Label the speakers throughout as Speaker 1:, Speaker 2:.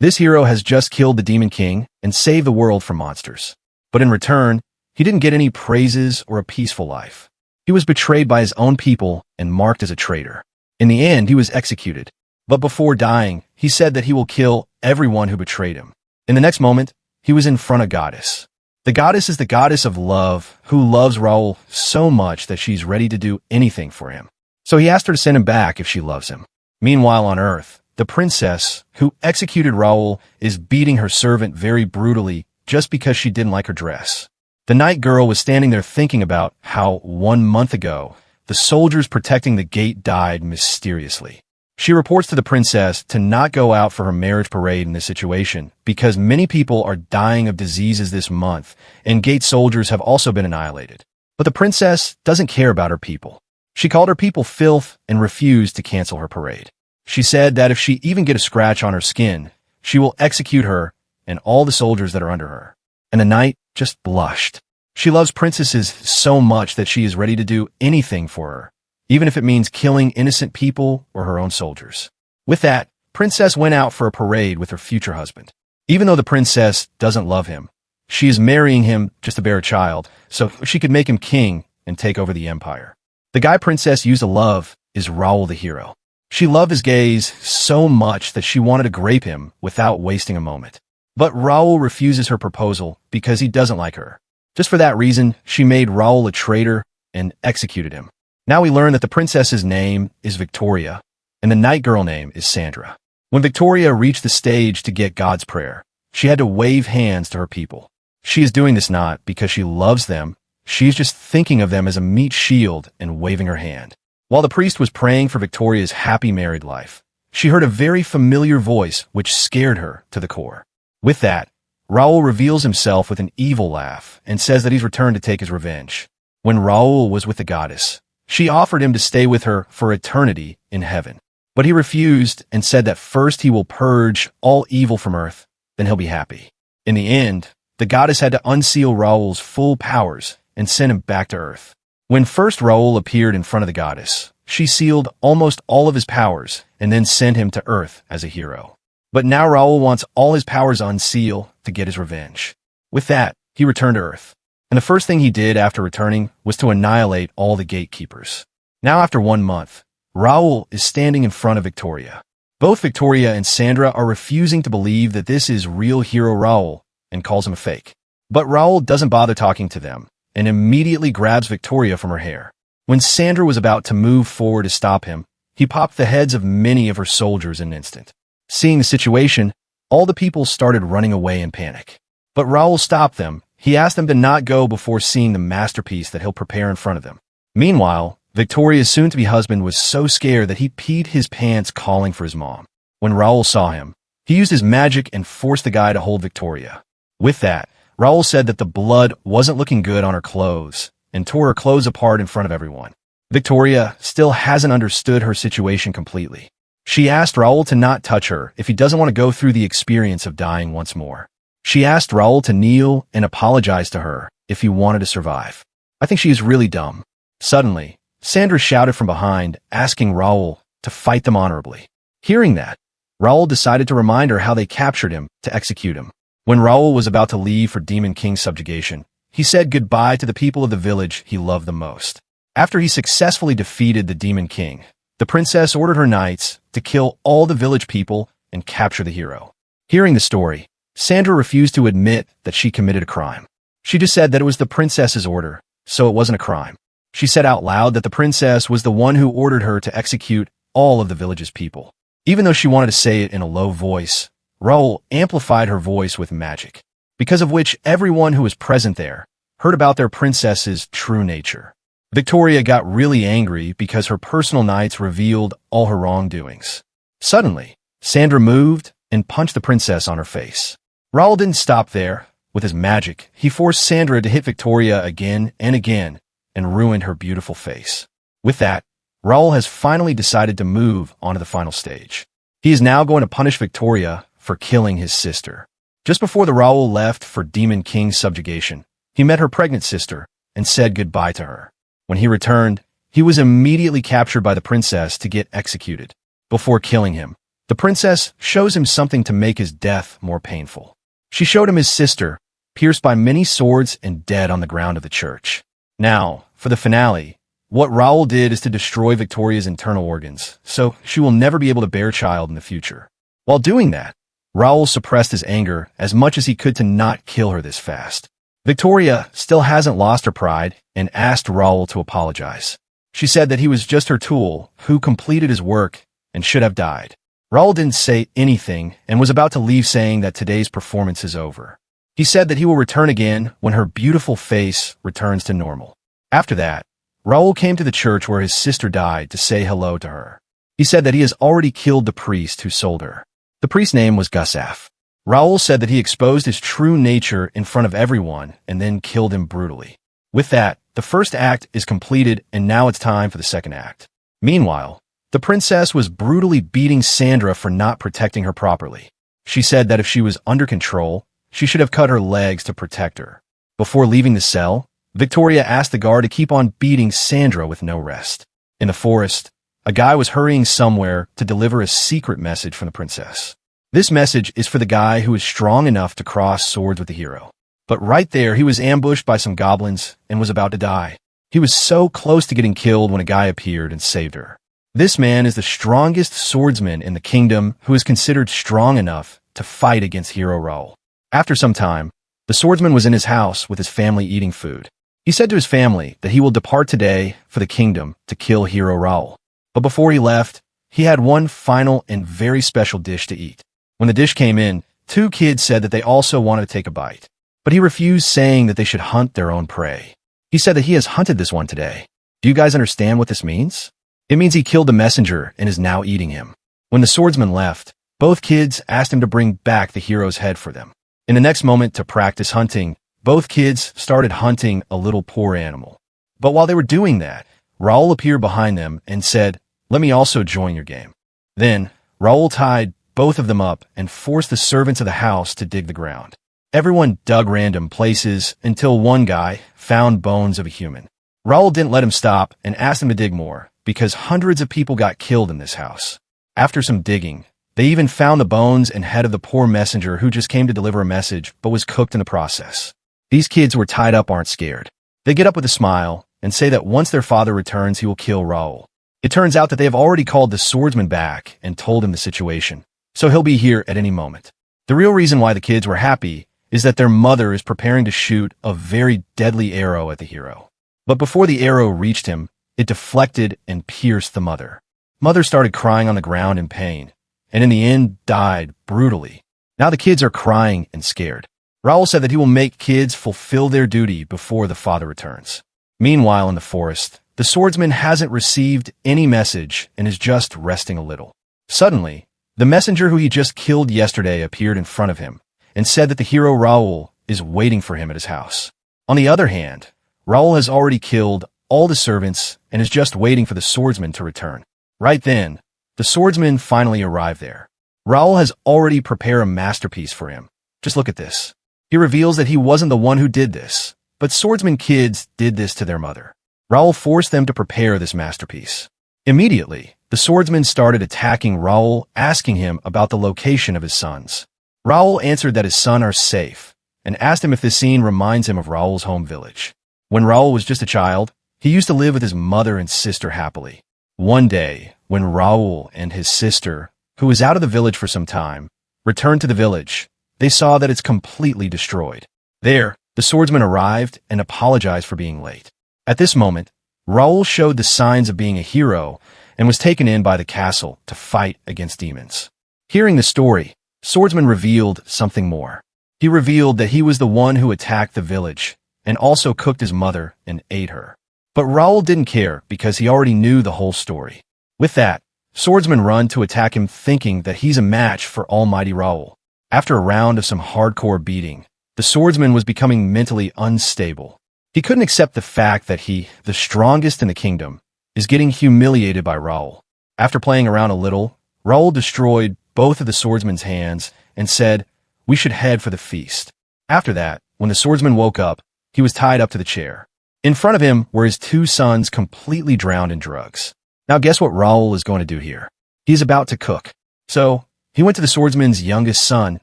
Speaker 1: This hero has just killed the Demon King and saved the world from monsters. But in return, he didn't get any praises or a peaceful life. He was betrayed by his own people and marked as a traitor. In the end, he was executed. But before dying, he said that he will kill everyone who betrayed him. In the next moment, he was in front of Goddess. The Goddess is the goddess of love, who loves Raul so much that she's ready to do anything for him. So he asked her to send him back if she loves him. Meanwhile on Earth, the princess, who executed Raul, is beating her servant very brutally just because she didn't like her dress. The night girl was standing there thinking about how 1 month ago, the soldiers protecting the gate died mysteriously. She reports to the princess to not go out for her marriage parade in this situation because many people are dying of diseases this month and gate soldiers have also been annihilated. But the princess doesn't care about her people. She called her people filth and refused to cancel her parade. She said that if she even get a scratch on her skin, she will execute her and all the soldiers that are under her. And the knight just blushed. She loves princesses so much that she is ready to do anything for her, even if it means killing innocent people or her own soldiers. With that, Princess went out for a parade with her future husband. Even though the princess doesn't love him, she is marrying him just to bear a child, so she could make him king and take over the empire. The guy Princess used to love is Raul the hero. She loved his gaze so much that she wanted to grape him without wasting a moment. But Raul refuses her proposal because he doesn't like her. Just for that reason, she made Raul a traitor and executed him. Now we learn that the princess's name is Victoria, and the night girl name is Sandra. When Victoria reached the stage to get God's prayer, she had to wave hands to her people. She is doing this not because she loves them, she's just thinking of them as a meat shield and waving her hand. While the priest was praying for Victoria's happy married life, she heard a very familiar voice which scared her to the core. With that, Raul reveals himself with an evil laugh and says that he's returned to take his revenge. When Raul was with the goddess, she offered him to stay with her for eternity in heaven. But he refused and said that first he will purge all evil from Earth, then he'll be happy. In the end, the goddess had to unseal Raul's full powers and send him back to Earth. When first Raul appeared in front of the goddess, she sealed almost all of his powers and then sent him to Earth as a hero. But now Raul wants all his powers unsealed to get his revenge. With that, he returned to Earth. And the first thing he did after returning was to annihilate all the gatekeepers. Now after 1 month, Raul is standing in front of Victoria. Both Victoria and Sandra are refusing to believe that this is real hero Raul and calls him a fake. But Raul doesn't bother talking to them and immediately grabs Victoria from her hair. When Sandra was about to move forward to stop him, he popped the heads of many of her soldiers in an instant. Seeing the situation, all the people started running away in panic. But Raul stopped them. He asked them to not go before seeing the masterpiece that he'll prepare in front of them. Meanwhile, Victoria's soon-to-be husband was so scared that he peed his pants calling for his mom. When Raul saw him, he used his magic and forced the guy to hold Victoria. With that, Raul said that the blood wasn't looking good on her clothes and tore her clothes apart in front of everyone. Victoria still hasn't understood her situation completely. She asked Raul to not touch her if he doesn't want to go through the experience of dying once more. She asked Raul to kneel and apologize to her if he wanted to survive. I think she is really dumb. Suddenly, Sandra shouted from behind, asking Raul to fight them honorably. Hearing that, Raul decided to remind her how they captured him to execute him. When Raul was about to leave for Demon King's subjugation, he said goodbye to the people of the village he loved the most. After he successfully defeated the Demon King, the princess ordered her knights to kill all the village people and capture the hero. Hearing the story, Sandra refused to admit that she committed a crime. She just said that it was the princess's order, so it wasn't a crime. She said out loud that the princess was the one who ordered her to execute all of the village's people. Even though she wanted to say it in a low voice, Raul amplified her voice with magic, because of which everyone who was present there heard about their princess's true nature. Victoria got really angry because her personal knights revealed all her wrongdoings. Suddenly, Sandra moved and punched the princess on her face. Raul didn't stop there. With his magic, he forced Sandra to hit Victoria again and again and ruined her beautiful face. With that, Raul has finally decided to move on to the final stage. He is now going to punish Victoria for killing his sister. Just before the Raul left for Demon King's subjugation, he met her pregnant sister and said goodbye to her. When he returned, he was immediately captured by the princess to get executed. Before killing him, The princess shows him something to make his death more painful. She showed him his sister, pierced by many swords and dead on the ground of the church. Now, for the finale, what Raul did is to destroy Victoria's internal organs, so she will never be able to bear a child in the future. While doing that, Raul suppressed his anger as much as he could to not kill her this fast. Victoria still hasn't lost her pride and asked Raul to apologize. She said that he was just her tool, who completed his work and should have died. Raul didn't say anything and was about to leave, saying that today's performance is over. He said that he will return again when her beautiful face returns to normal. After that, Raul came to the church where his sister died to say hello to her. He said that he has already killed the priest who sold her. The priest's name was Gusaf. Raul said that he exposed his true nature in front of everyone and then killed him brutally. With that, the first act is completed and now it's time for the second act. Meanwhile, the princess was brutally beating Sandra for not protecting her properly. She said that if she was under control, she should have cut her legs to protect her. Before leaving the cell, Victoria asked the guard to keep on beating Sandra with no rest. In the forest, a guy was hurrying somewhere to deliver a secret message from the princess. This message is for the guy who is strong enough to cross swords with the hero. But right there, he was ambushed by some goblins and was about to die. He was so close to getting killed when a guy appeared and saved her. This man is the strongest swordsman in the kingdom who is considered strong enough to fight against hero Raul. After some time, the swordsman was in his house with his family eating food. He said to his family that he will depart today for the kingdom to kill hero Raul. But before he left, he had one final and very special dish to eat. When the dish came in, two kids said that they also wanted to take a bite. But he refused, saying that they should hunt their own prey. He said that he has hunted this one today. Do you guys understand what this means? It means he killed the messenger and is now eating him. When the swordsman left, both kids asked him to bring back the hero's head for them. In the next moment, to practice hunting, both kids started hunting a little poor animal. But while they were doing that, Raul appeared behind them and said, "Let me also join your game." Then, Raul tied both of them up and forced the servants of the house to dig the ground. Everyone dug random places until one guy found bones of a human. Raul didn't let him stop and asked him to dig more, because hundreds of people got killed in this house. After some digging, they even found the bones and head of the poor messenger who just came to deliver a message but was cooked in the process. These kids who were tied up aren't scared. They get up with a smile and say that once their father returns, he will kill Raul. It turns out that they have already called the swordsman back and told him the situation, so he'll be here at any moment. The real reason why the kids were happy is that their mother is preparing to shoot a very deadly arrow at the hero. But before the arrow reached him, it deflected and pierced the mother. Mother started crying on the ground in pain, and in the end died brutally. Now the kids are crying and scared. Raul said that he will make kids fulfill their duty before the father returns. Meanwhile, in the forest, the swordsman hasn't received any message and is just resting a little. Suddenly, the messenger who he just killed yesterday appeared in front of him and said that the hero Raul is waiting for him at his house. On the other hand, Raul has already killed all the servants and is just waiting for the swordsman to return. Right then, the swordsman finally arrived there. Raul has already prepared a masterpiece for him. Just look at this. He reveals that he wasn't the one who did this, but swordsman kids did this to their mother. Raul forced them to prepare this masterpiece. Immediately, the swordsman started attacking Raul, asking him about the location of his sons. Raul answered that his sons are safe, and asked him if this scene reminds him of Raul's home village. When Raul was just a child, he used to live with his mother and sister happily. One day, when Raul and his sister, who was out of the village for some time, returned to the village, they saw that it's completely destroyed. There, the swordsman arrived and apologized for being late. At this moment, Raul showed the signs of being a hero and was taken in by the castle to fight against demons. Hearing the story, Swordsman revealed something more. He revealed that he was the one who attacked the village and also cooked his mother and ate her. But Raul didn't care because he already knew the whole story. With that, Swordsman run to attack him, thinking that he's a match for almighty Raul. After a round of some hardcore beating, the swordsman was becoming mentally unstable. He couldn't accept the fact that he, the strongest in the kingdom, is getting humiliated by Raul. After playing around a little, Raul destroyed both of the swordsman's hands and said, "We should head for the feast." After that, when the swordsman woke up, he was tied up to the chair. In front of him were his two sons completely drowned in drugs. Now guess what Raul is going to do here? He's about to cook. So, He went to the swordsman's youngest son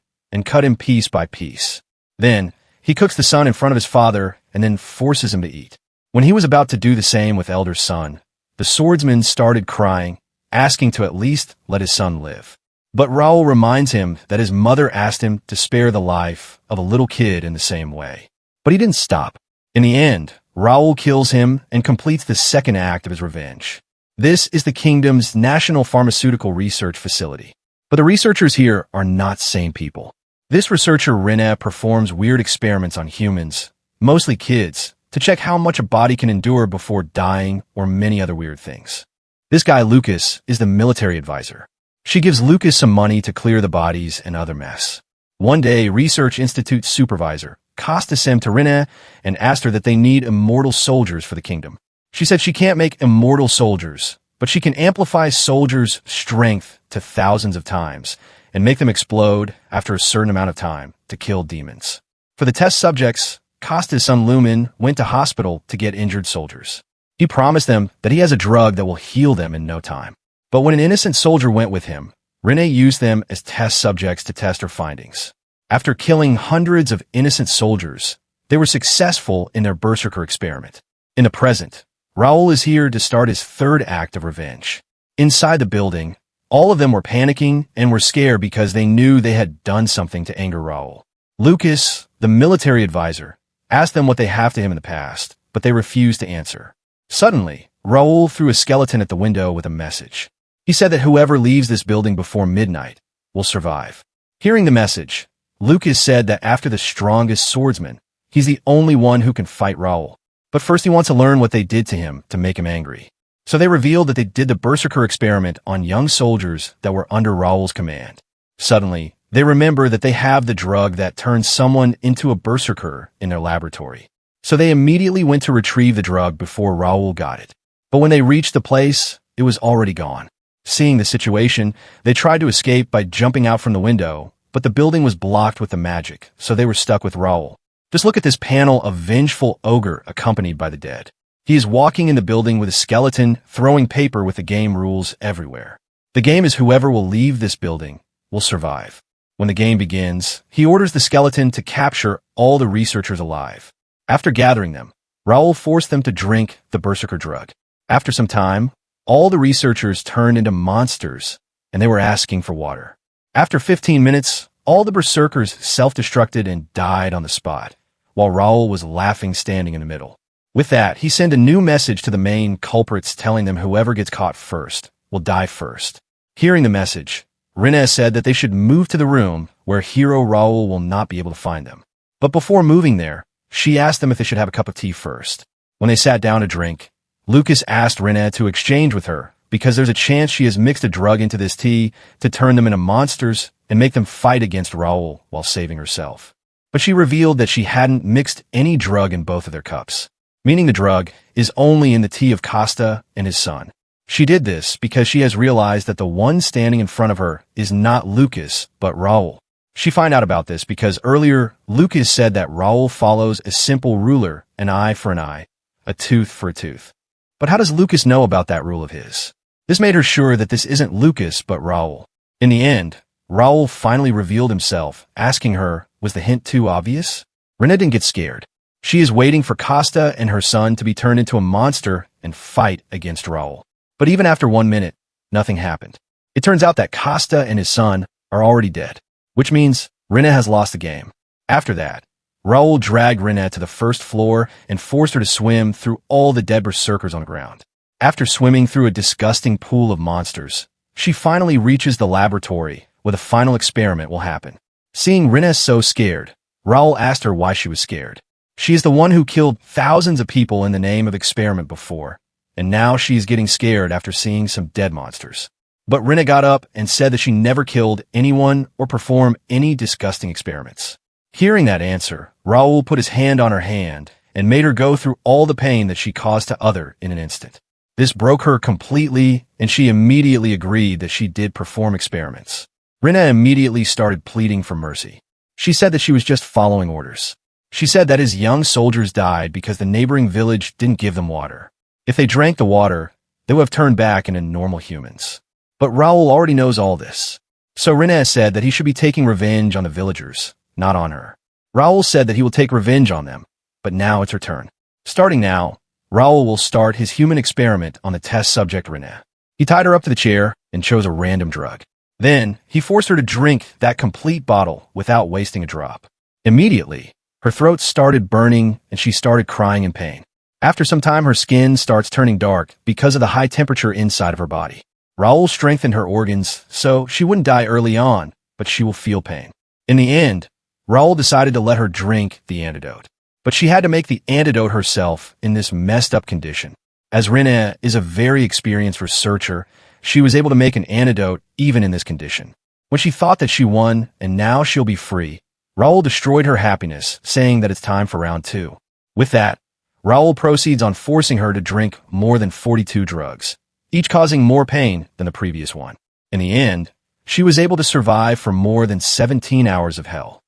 Speaker 1: and cut him piece by piece. Then, he cooks the son in front of his father and then forces him to eat. When he was about to do the same with elder son, the swordsman started crying, asking to at least let his son live. But Raul reminds him that his mother asked him to spare the life of a little kid in the same way. But he didn't stop. In the end, Raul kills him and completes the second act of his revenge. This is the kingdom's National Pharmaceutical Research Facility. But the researchers here are not sane people. This researcher Rene performs weird experiments on humans, mostly kids, to check how much a body can endure before dying or many other weird things. This guy Lucas is the military advisor. She gives Lucas some money to clear the bodies and other mess. One day, Research Institute supervisor Costa sent to Rene and asked her that they need immortal soldiers for the kingdom. She said she can't make immortal soldiers, but she can amplify soldiers' strength to thousands of times and make them explode after a certain amount of time to kill demons. For the test subjects, Costa's son Lumen went to hospital to get injured soldiers. He promised them that he has a drug that will heal them in no time. But when an innocent soldier went with him, Rene used them as test subjects to test her findings. After killing hundreds of innocent soldiers, they were successful in their Berserker experiment. In the present, Raul is here to start his third act of revenge. Inside the building, all of them were panicking and were scared because they knew they had done something to anger Raul. Lucas, the military advisor, asked them what they have to him in the past, but they refused to answer. Suddenly, Raul threw a skeleton at the window with a message. He said that whoever leaves this building before midnight will survive. Hearing the message, Lucas said that after the strongest swordsman, he's the only one who can fight Raul. But first he wants to learn what they did to him to make him angry. So they revealed that they did the Berserker experiment on young soldiers that were under Raul's command. Suddenly, they remember that they have the drug that turns someone into a Berserker in their laboratory. So they immediately went to retrieve the drug before Raul got it. But when they reached the place, it was already gone. Seeing the situation, they tried to escape by jumping out from the window, but the building was blocked with the magic, so they were stuck with Raul. Just look at this panel of vengeful ogre accompanied by the dead. He is walking in the building with a skeleton, throwing paper with the game rules everywhere. The game is whoever will leave this building will survive. When the game begins, he orders the skeleton to capture all the researchers alive. After gathering them, Raul forced them to drink the Berserker drug. After some time, all the researchers turned into monsters, and they were asking for water. After 15 minutes, all the Berserkers self-destructed and died on the spot, while Raul was laughing standing in the middle. With that, he sent a new message to the main culprits telling them whoever gets caught first will die first. Hearing the message, Rene said that they should move to the room where hero Raul will not be able to find them. But before moving there, she asked them if they should have a cup of tea first. When they sat down to drink, Lucas asked Rene to exchange with her because there's a chance she has mixed a drug into this tea to turn them into monsters and make them fight against Raul while saving herself. But she revealed that she hadn't mixed any drug in both of their cups, meaning the drug is only in the tea of Costa and his son. She did this because she has realized that the one standing in front of her is not Lucas, but Raul. She found out about this because earlier, Lucas said that Raul follows a simple ruler, an eye for an eye, a tooth for a tooth. But how does Lucas know about that rule of his? This made her sure that this isn't Lucas, but Raul. In the end, Raul finally revealed himself, asking her, was the hint too obvious? Rene didn't get scared. She is waiting for Costa and her son to be turned into a monster and fight against Raul. But even after 1 minute, nothing happened. It turns out that Costa and his son are already dead, which means Rene has lost the game. After that, Raul dragged Rene to the first floor and forced her to swim through all the dead berserkers on the ground. After swimming through a disgusting pool of monsters, she finally reaches the laboratory where the final experiment will happen. Seeing Rene so scared, Raul asked her why she was scared. She is the one who killed thousands of people in the name of experiment before, and now she is getting scared after seeing some dead monsters. But Rene got up and said that she never killed anyone or performed any disgusting experiments. Hearing that answer, Raul put his hand on her hand and made her go through all the pain that she caused to other in an instant. This broke her completely, and she immediately agreed that she did perform experiments. Rene immediately started pleading for mercy. She said that she was just following orders. She said that his young soldiers died because the neighboring village didn't give them water. If they drank the water, they would have turned back into normal humans. But Raul already knows all this. So Rene said that he should be taking revenge on the villagers, not on her. Raul said that he will take revenge on them, but now it's her turn. Starting now, Raul will start his human experiment on the test subject Rene. He tied her up to the chair and chose a random drug. Then, he forced her to drink that complete bottle without wasting a drop. Immediately, her throat started burning and she started crying in pain. After some time, her skin starts turning dark because of the high temperature inside of her body. Raul strengthened her organs so she wouldn't die early on, but she will feel pain. In the end, Raul decided to let her drink the antidote. But she had to make the antidote herself in this messed up condition. As Rene is a very experienced researcher, she was able to make an antidote even in this condition. When she thought that she won and now she'll be free, Raul destroyed her happiness, saying that it's time for round 2. With that, Raul proceeds on forcing her to drink more than 42 drugs, each causing more pain than the previous one. In the end, she was able to survive for more than 17 hours of hell.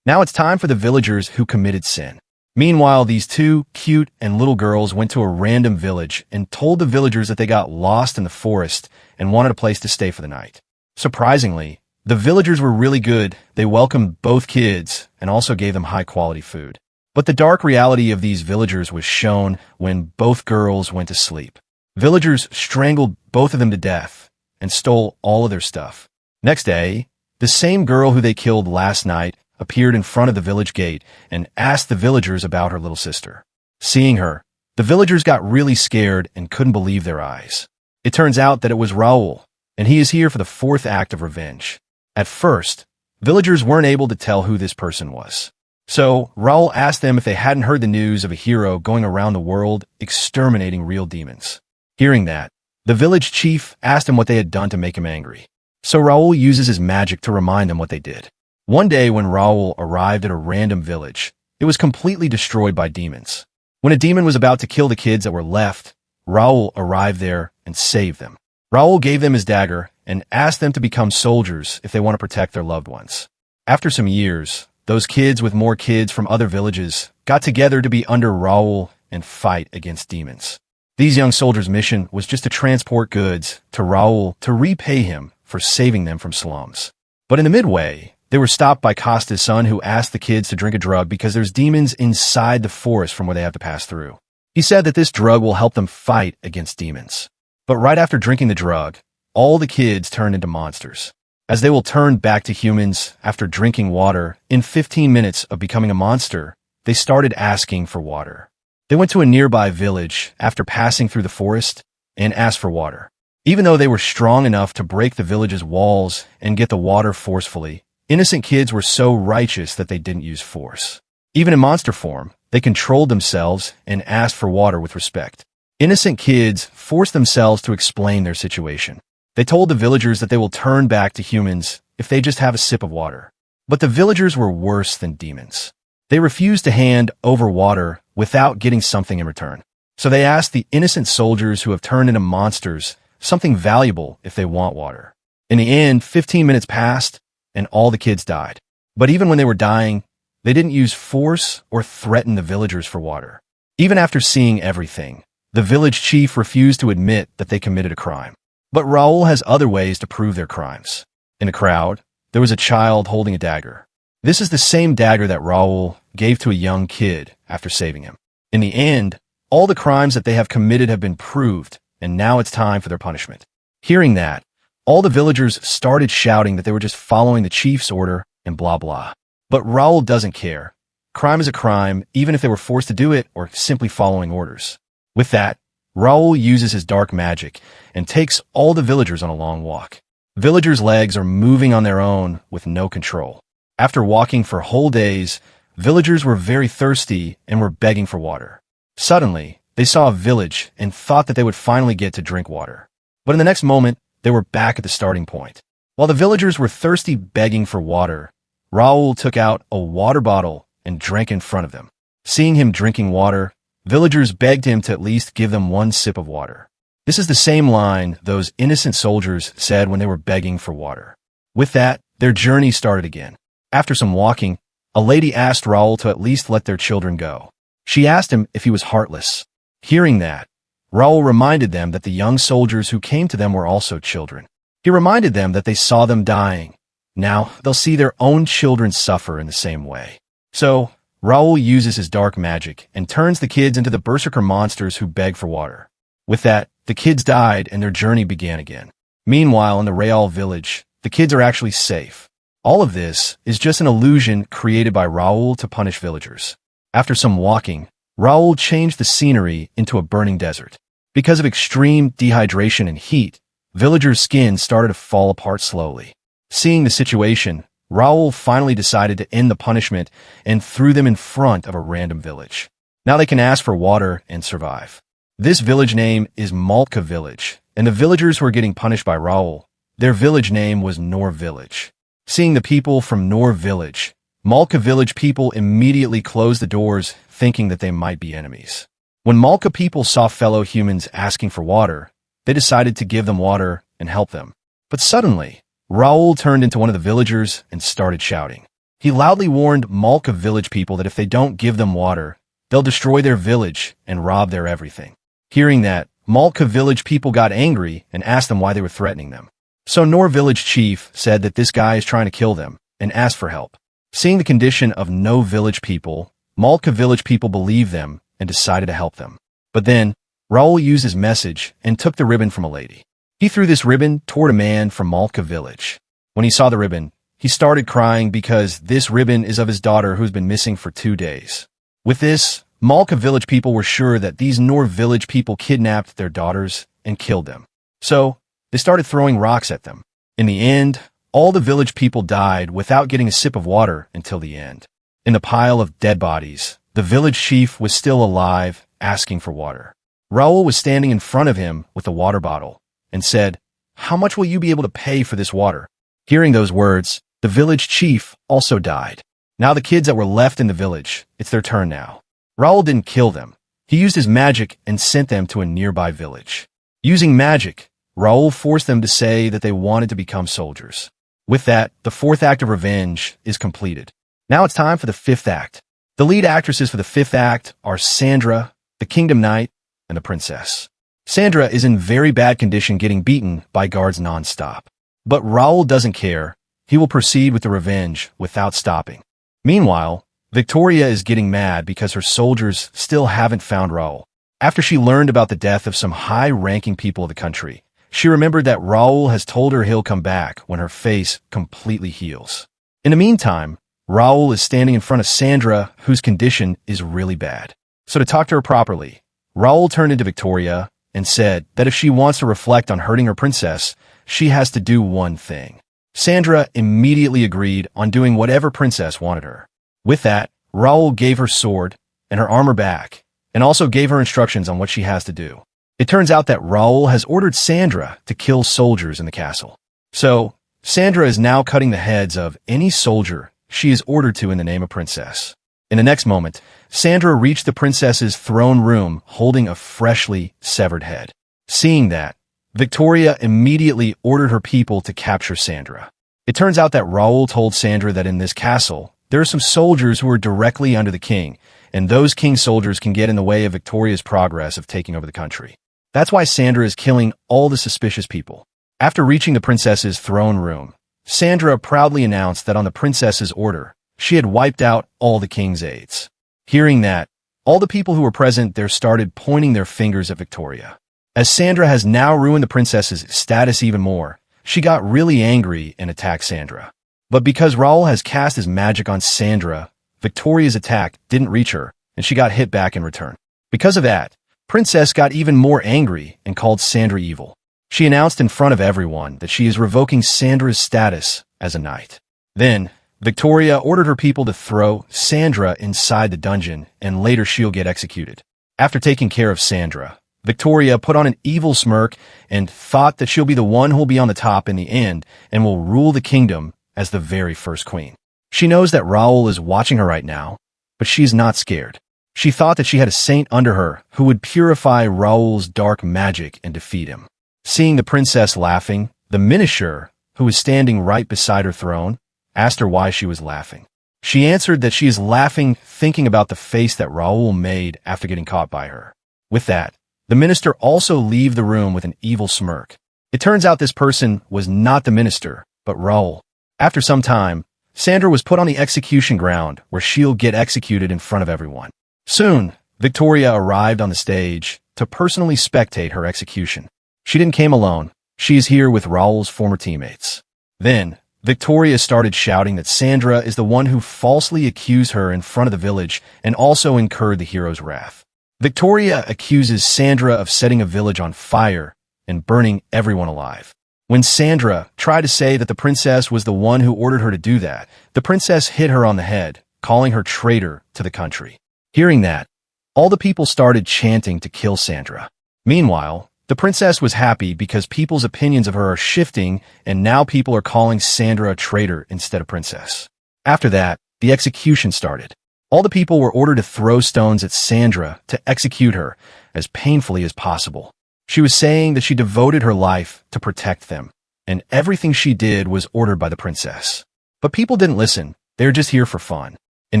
Speaker 1: Now it's time for the villagers who committed sin. Meanwhile, these two cute and little girls went to a random village and told the villagers that they got lost in the forest and wanted a place to stay for the night. Surprisingly, the villagers were really good. They welcomed both kids and also gave them high-quality food. But the dark reality of these villagers was shown when both girls went to sleep. Villagers strangled both of them to death and stole all of their stuff. Next day, the same girl who they killed last night appeared in front of the village gate and asked the villagers about her little sister. Seeing her, the villagers got really scared and couldn't believe their eyes. It turns out that it was Raul, and he is here for the 4th act of revenge. At first, villagers weren't able to tell who this person was. So, Raul asked them if they hadn't heard the news of a hero going around the world exterminating real demons. Hearing that, the village chief asked him what they had done to make him angry. So Raul uses his magic to remind them what they did. One day when Raul arrived at a random village, it was completely destroyed by demons. When a demon was about to kill the kids that were left, Raul arrived there and saved them. Raul gave them his dagger and asked them to become soldiers if they want to protect their loved ones. After some years, those kids with more kids from other villages got together to be under Raul and fight against demons. These young soldiers' mission was just to transport goods to Raul to repay him for saving them from slums. But in the midway, they were stopped by Costa's son, who asked the kids to drink a drug because there's demons inside the forest from where they have to pass through. He said that this drug will help them fight against demons. But right after drinking the drug, all the kids turned into monsters. As they will turn back to humans after drinking water, in 15 minutes of becoming a monster, they started asking for water. They went to a nearby village after passing through the forest and asked for water. Even though they were strong enough to break the village's walls and get the water forcefully, innocent kids were so righteous that they didn't use force. Even in monster form, they controlled themselves and asked for water with respect. Innocent kids forced themselves to explain their situation. They told the villagers that they will turn back to humans if they just have a sip of water. But the villagers were worse than demons. They refused to hand over water without getting something in return. So they asked the innocent soldiers who have turned into monsters something valuable if they want water. In the end, 15 minutes passed, and all the kids died. But even when they were dying, they didn't use force or threaten the villagers for water. Even after seeing everything, the village chief refused to admit that they committed a crime. But Raul has other ways to prove their crimes. In the crowd, there was a child holding a dagger. This is the same dagger that Raul gave to a young kid after saving him. In the end, all the crimes that they have committed have been proved, and now it's time for their punishment. Hearing that, all the villagers started shouting that they were just following the chief's order and blah blah. But Raul doesn't care. Crime is a crime, even if they were forced to do it or simply following orders. With that, Raul uses his dark magic and takes all the villagers on a long walk. Villagers' legs are moving on their own with no control. After walking for whole days, villagers were very thirsty and were begging for water. Suddenly, they saw a village and thought that they would finally get to drink water. But in the next moment, they were back at the starting point. While the villagers were thirsty begging for water, Raul took out a water bottle and drank in front of them. Seeing him drinking water, villagers begged him to at least give them one sip of water. This is the same line those innocent soldiers said when they were begging for water. With that, their journey started again. After some walking, a lady asked Raul to at least let their children go. She asked him if he was heartless. Hearing that, Raul reminded them that the young soldiers who came to them were also children. He reminded them that they saw them dying. Now, they'll see their own children suffer in the same way. So, Raul uses his dark magic and turns the kids into the Berserker monsters who beg for water. With that, the kids died and their journey began again. Meanwhile, in the Raul village, the kids are actually safe. All of this is just an illusion created by Raul to punish villagers. After some walking, Raul changed the scenery into a burning desert. Because of extreme dehydration and heat, villagers' skin started to fall apart slowly. Seeing the situation, Raul finally decided to end the punishment and threw them in front of a random village. Now they can ask for water and survive. This village name is Malka Village, and the villagers who are getting punished by Raul, their village name was Nor Village. Seeing the people from Nor Village, Malka Village people immediately closed the doors, thinking that they might be enemies. When Malka people saw fellow humans asking for water, they decided to give them water and help them. But suddenly, Raul turned into one of the villagers and started shouting. He loudly warned Malka Village people that if they don't give them water, they'll destroy their village and rob their everything. Hearing that, Malka Village people got angry and asked them why they were threatening them. So Nor Village Chief said that this guy is trying to kill them and asked for help. Seeing the condition of no village people, Malka Village people believed them and decided to help them. But then, Raul used his message and took the ribbon from a lady. He threw this ribbon toward a man from Malka Village. When he saw the ribbon, he started crying because this ribbon is of his daughter who's been missing for 2 days. With this, Malka Village people were sure that these Nor Village people kidnapped their daughters and killed them. So, they started throwing rocks at them. In the end, all the village people died without getting a sip of water until the end. In the pile of dead bodies, the village chief was still alive, asking for water. Raul was standing in front of him with a water bottle and said, "How much will you be able to pay for this water?" Hearing those words, the village chief also died. Now the kids that were left in the village, it's their turn now. Raul didn't kill them. He used his magic and sent them to a nearby village. Using magic, Raul forced them to say that they wanted to become soldiers. With that, the 4th act of revenge is completed. Now it's time for the 5th act. The lead actresses for the 5th act are Sandra, the Kingdom Knight, and the Princess. Sandra is in very bad condition, getting beaten by guards non-stop. But Raul doesn't care. He will proceed with the revenge without stopping. Meanwhile, Victoria is getting mad because her soldiers still haven't found Raul. After she learned about the death of some high-ranking people of the country, she remembered that Raul has told her he'll come back when her face completely heals. In the meantime, Raul is standing in front of Sandra, whose condition is really bad. So to talk to her properly, Raul turned into Victoria and said that if she wants to reflect on hurting her princess, she has to do one thing. Sandra immediately agreed on doing whatever Princess wanted her. With that, Raul gave her sword and her armor back, and also gave her instructions on what she has to do. It turns out that Raul has ordered Sandra to kill soldiers in the castle. So, Sandra is now cutting the heads of any soldier she is ordered to in the name of Princess. In the next moment, Sandra reached the princess's throne room holding a freshly severed head. Seeing that, Victoria immediately ordered her people to capture Sandra. It turns out that Raul told Sandra that in this castle, there are some soldiers who are directly under the king, and those king soldiers can get in the way of Victoria's progress of taking over the country. That's why Sandra is killing all the suspicious people. After reaching the princess's throne room, Sandra proudly announced that on the princess's order, she had wiped out all the king's aides. Hearing that, all the people who were present there started pointing their fingers at Victoria. As Sandra has now ruined the princess's status even more, she got really angry and attacked Sandra. But because Raul has cast his magic on Sandra, Victoria's attack didn't reach her, and she got hit back in return. Because of that, Princess got even more angry and called Sandra evil. She announced in front of everyone that she is revoking Sandra's status as a knight. Then, Victoria ordered her people to throw Sandra inside the dungeon, and later she'll get executed. After taking care of Sandra, Victoria put on an evil smirk and thought that she'll be the one who'll be on the top in the end and will rule the kingdom as the very first queen. She knows that Raul is watching her right now, but she's not scared. She thought that she had a saint under her who would purify Raul's dark magic and defeat him. Seeing the princess laughing, the minister, who was standing right beside her throne, asked her why she was laughing. She answered that she is laughing thinking about the face that Raul made after getting caught by her. With that, the minister also leaves the room with an evil smirk. It turns out this person was not the minister, but Raul. After some time, Sandra was put on the execution ground where she'll get executed in front of everyone. Soon, Victoria arrived on the stage to personally spectate her execution. She didn't come alone. She is here with Raul's former teammates. Then, Victoria started shouting that Sandra is the one who falsely accused her in front of the village and also incurred the hero's wrath. Victoria accuses Sandra of setting a village on fire and burning everyone alive. When Sandra tried to say that the princess was the one who ordered her to do that, the princess hit her on the head, calling her traitor to the country. Hearing that, all the people started chanting to kill Sandra. Meanwhile, the princess was happy because people's opinions of her are shifting, and now people are calling Sandra a traitor instead of princess. After that, the execution started. All the people were ordered to throw stones at Sandra to execute her as painfully as possible. She was saying that she devoted her life to protect them, and everything she did was ordered by the princess. But people didn't listen. They were just here for fun. In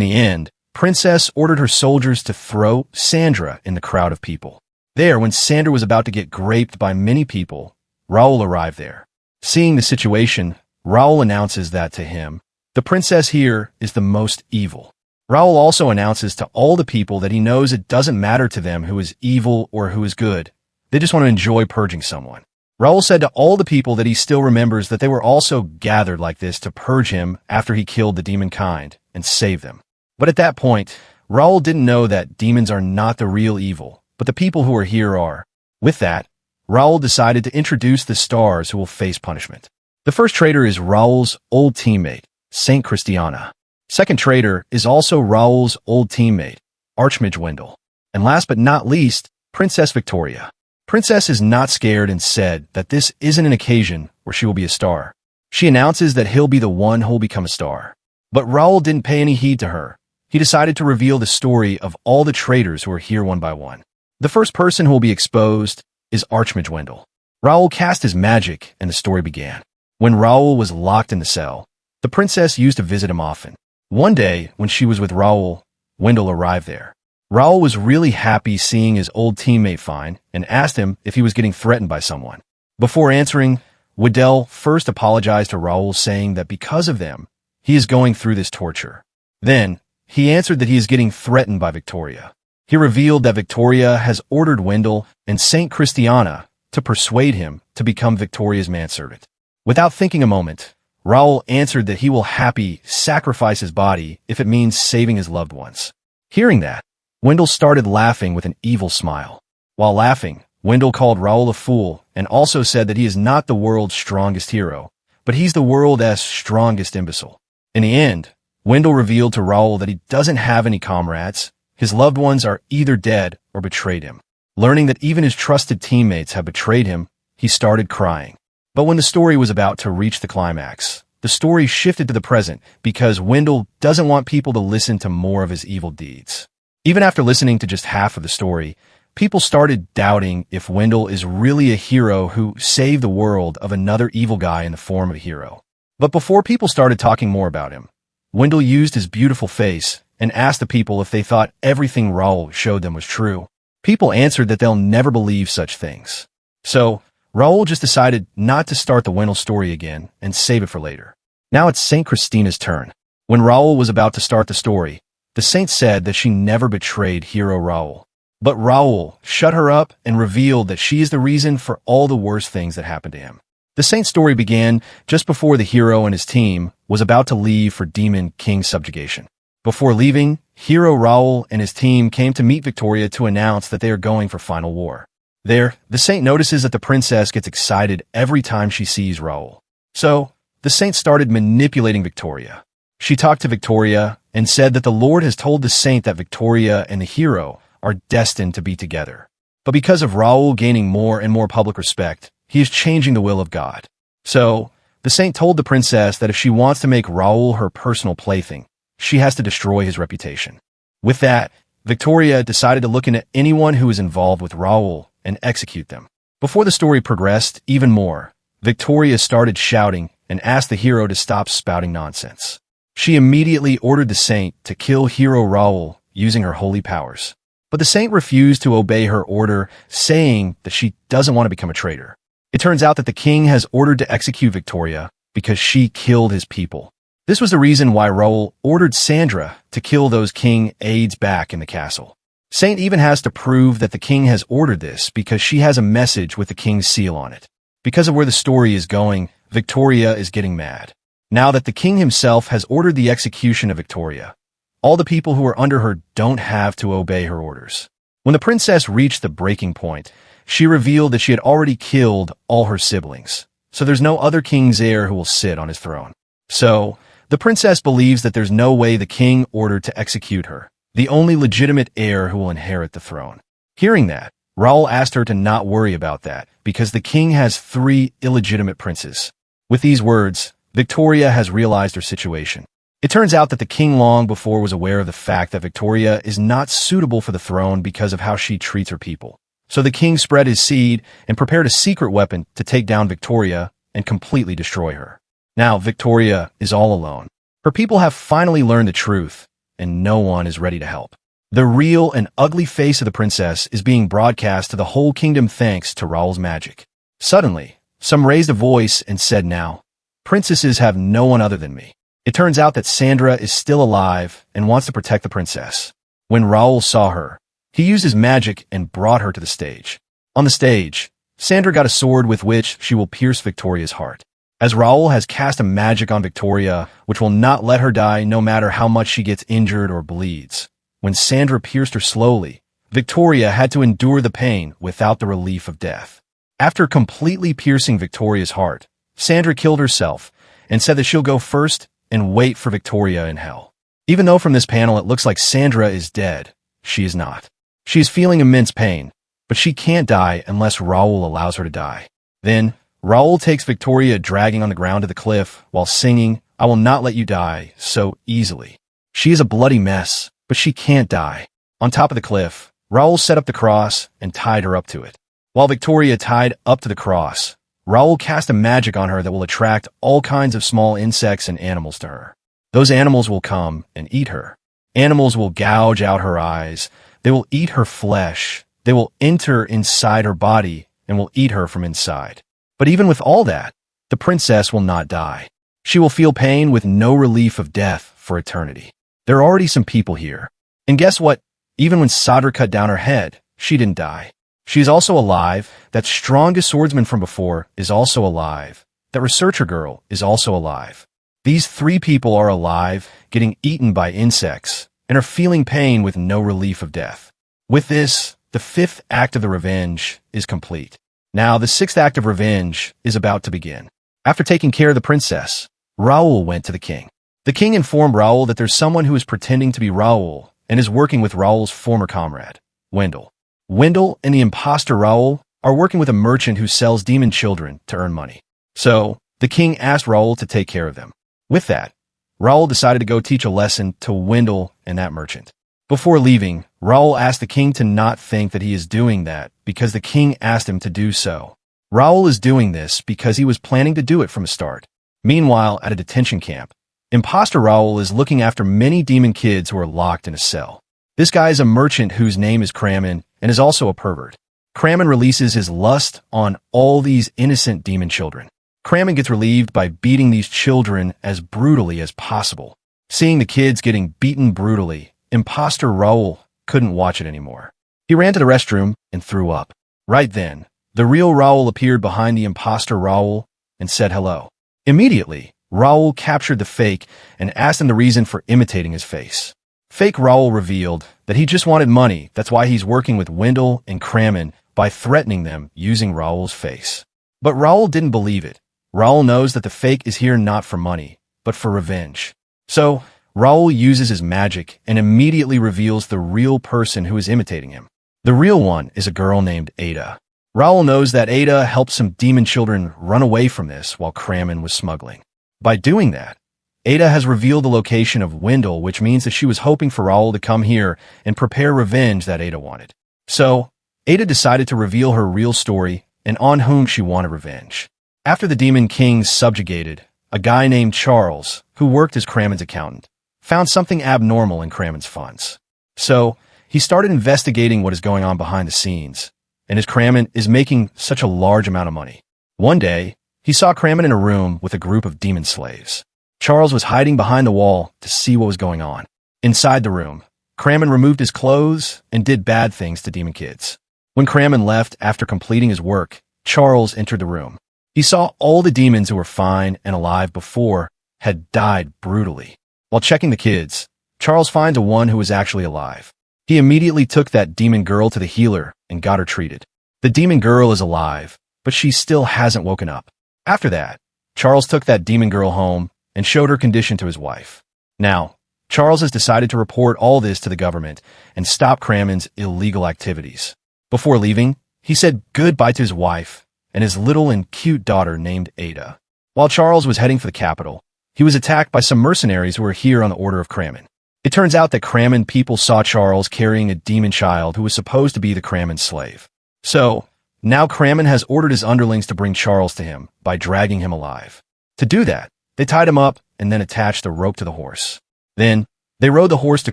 Speaker 1: the end, Princess ordered her soldiers to throw Sandra in the crowd of people. There, when Sandra was about to get graped by many people, Raul arrived there. Seeing the situation, Raul announces that to him, the princess here is the most evil. Raul also announces to all the people that he knows it doesn't matter to them who is evil or who is good. They just want to enjoy purging someone. Raul said to all the people that he still remembers that they were also gathered like this to purge him after he killed the demon kind and save them. But at that point, Raul didn't know that demons are not the real evil, but the people who are here are. With that, Raul decided to introduce the stars who will face punishment. The first traitor is Raul's old teammate, Saint Cristiana. Second traitor is also Raul's old teammate, Archmage Wendell. And last but not least, Princess Victoria. Princess is not scared and said that this isn't an occasion where she will be a star. She announces that he'll be the one who'll become a star. But Raul didn't pay any heed to her. He decided to reveal the story of all the traitors who are here one by one. The first person who will be exposed is Archmage Wendell. Raul cast his magic and the story began. When Raul was locked in the cell, the princess used to visit him often. One day, when she was with Raul, Wendell arrived there. Raul was really happy seeing his old teammate fine and asked him if he was getting threatened by someone. Before answering, Wendell first apologized to Raul, saying that because of them, he is going through this torture. Then, he answered that he is getting threatened by Victoria. He revealed that Victoria has ordered Wendell and Saint Cristiana to persuade him to become Victoria's manservant. Without thinking a moment, Raul answered that he will happy sacrifice his body if it means saving his loved ones. Hearing that, Wendell started laughing with an evil smile. While laughing, Wendell called Raul a fool and also said that he is not the world's strongest hero, but he's the world's strongest imbecile. In the end, Wendell revealed to Raul that he doesn't have any comrades. His loved ones are either dead or betrayed him. Learning that even his trusted teammates have betrayed him, he started crying. But when the story was about to reach the climax, the story shifted to the present because Wendell doesn't want people to listen to more of his evil deeds. Even after listening to just half of the story, people started doubting if Wendell is really a hero who saved the world of another evil guy in the form of a hero. But before people started talking more about him, Wendell used his beautiful face and asked the people if they thought everything Raul showed them was true. People answered that they'll never believe such things. So, Raul just decided not to start the Wendell story again and save it for later. Now it's Saint Christina's turn. When Raul was about to start the story, the saint said that she never betrayed hero Raul. But Raul shut her up and revealed that she is the reason for all the worst things that happened to him. The saint's story began just before the hero and his team was about to leave for Demon King subjugation. Before leaving, hero Raul and his team came to meet Victoria to announce that they are going for final war. There, the saint notices that the princess gets excited every time she sees Raul. So, the saint started manipulating Victoria. She talked to Victoria and said that the Lord has told the saint that Victoria and the hero are destined to be together. But because of Raul gaining more and more public respect, he is changing the will of God. So, the saint told the princess that if she wants to make Raul her personal plaything, she has to destroy his reputation. With that, Victoria decided to look into anyone who is involved with Raul and execute them. Before the story progressed even more, Victoria started shouting and asked the hero to stop spouting nonsense. She immediately ordered the saint to kill hero Raul using her holy powers. But the saint refused to obey her order, saying that she doesn't want to become a traitor. It turns out that the king has ordered to execute Victoria because she killed his people. This was the reason why Raul ordered Sandra to kill those king aides back in the castle. Saint even has to prove that the king has ordered this because she has a message with the king's seal on it. Because of where the story is going, Victoria is getting mad. Now that the king himself has ordered the execution of Victoria, all the people who are under her don't have to obey her orders. When the princess reached the breaking point, she revealed that she had already killed all her siblings, so there's no other king's heir who will sit on his throne. So, the princess believes that there's no way the king ordered to execute her, the only legitimate heir who will inherit the throne. Hearing that, Raul asked her to not worry about that because the king has 3 illegitimate princes. With these words, Victoria has realized her situation. It turns out that the king long before was aware of the fact that Victoria is not suitable for the throne because of how she treats her people. So the king spread his seed and prepared a secret weapon to take down Victoria and completely destroy her. Now Victoria is all alone. Her people have finally learned the truth, and no one is ready to help. The real and ugly face of the princess is being broadcast to the whole kingdom thanks to Raul's magic. Suddenly, some raised a voice and said, "Now, princesses have no one other than me." It turns out that Sandra is still alive and wants to protect the princess. When Raul saw her, he used his magic and brought her to the stage. On the stage, Sandra got a sword with which she will pierce Victoria's heart. As Raul has cast a magic on Victoria, which will not let her die no matter how much she gets injured or bleeds. When Sandra pierced her slowly, Victoria had to endure the pain without the relief of death. After completely piercing Victoria's heart, Sandra killed herself and said that she'll go first and wait for Victoria in hell. Even though from this panel it looks like Sandra is dead, she is not. She is feeling immense pain, but she can't die unless Raul allows her to die. Then, Raul takes Victoria dragging on the ground to the cliff while singing, "I will not let you die so easily." She is a bloody mess, but she can't die. On top of the cliff, Raul set up the cross and tied her up to it. While Victoria tied up to the cross, Raul cast a magic on her that will attract all kinds of small insects and animals to her. Those animals will come and eat her. Animals will gouge out her eyes. They will eat her flesh. They will enter inside her body and will eat her from inside. But even with all that, the princess will not die. She will feel pain with no relief of death for eternity. There are already some people here. And guess what? Even when Sandra cut down her head, she didn't die. She is also alive. That strongest swordsman from before is also alive. That researcher girl is also alive. These 3 people are alive, getting eaten by insects, and are feeling pain with no relief of death. With this, the 5th act of the revenge is complete. Now, the 6th act of revenge is about to begin. After taking care of the princess, Raul went to the king. The king informed Raul that there's someone who is pretending to be Raul and is working with Raul's former comrade, Wendell. Wendell and the imposter Raul are working with a merchant who sells demon children to earn money. So, the king asked Raul to take care of them. With that, Raul decided to go teach a lesson to Wendell and that merchant. Before leaving, Raul asked the king to not think that he is doing that because the king asked him to do so. Raul is doing this because he was planning to do it from the start. Meanwhile, at a detention camp, imposter Raul is looking after many demon kids who are locked in a cell. This guy is a merchant whose name is Kramen and is also a pervert. Kramen releases his lust on all these innocent demon children. Kramen gets relieved by beating these children as brutally as possible. Seeing the kids getting beaten brutally, imposter Raul couldn't watch it anymore. He ran to the restroom and threw up. Right then, the real Raul appeared behind the imposter Raul and said hello. Immediately, Raul captured the fake and asked him the reason for imitating his face. Fake Raul revealed that he just wanted money. That's why he's working with Wendell and Kramen by threatening them using Raul's face. But Raul didn't believe it. Raul knows that the fake is here not for money, but for revenge. So, Raul uses his magic and immediately reveals the real person who is imitating him. The real one is a girl named Ada. Raul knows that Ada helped some demon children run away from this while Kramen was smuggling. By doing that, Ada has revealed the location of Wendell, which means that she was hoping for Raul to come here and prepare revenge that Ada wanted. So, Ada decided to reveal her real story and on whom she wanted revenge. After the Demon Kings subjugated, a guy named Charles, who worked as Kramen's accountant, found something abnormal in Kramen's funds. So, he started investigating what is going on behind the scenes, and as Kramen is making such a large amount of money. One day, he saw Kramen in a room with a group of demon slaves. Charles was hiding behind the wall to see what was going on. Inside the room, Kramen removed his clothes and did bad things to demon kids. When Kramen left after completing his work, Charles entered the room. He saw all the demons who were fine and alive before had died brutally. While checking the kids, Charles finds one who was actually alive. He immediately took that demon girl to the healer and got her treated. The demon girl is alive, but she still hasn't woken up. After that, Charles took that demon girl home and showed her condition to his wife. Now, Charles has decided to report all this to the government and stop Kramen's illegal activities. Before leaving, he said goodbye to his wife and his little and cute daughter named Ada. While Charles was heading for the capital, he was attacked by some mercenaries who were here on the order of Kramen. It turns out that Kramen people saw Charles carrying a demon child who was supposed to be the Kramen slave. So, now Kramen has ordered his underlings to bring Charles to him by dragging him alive. To do that, they tied him up and then attached a rope to the horse. Then, they rode the horse to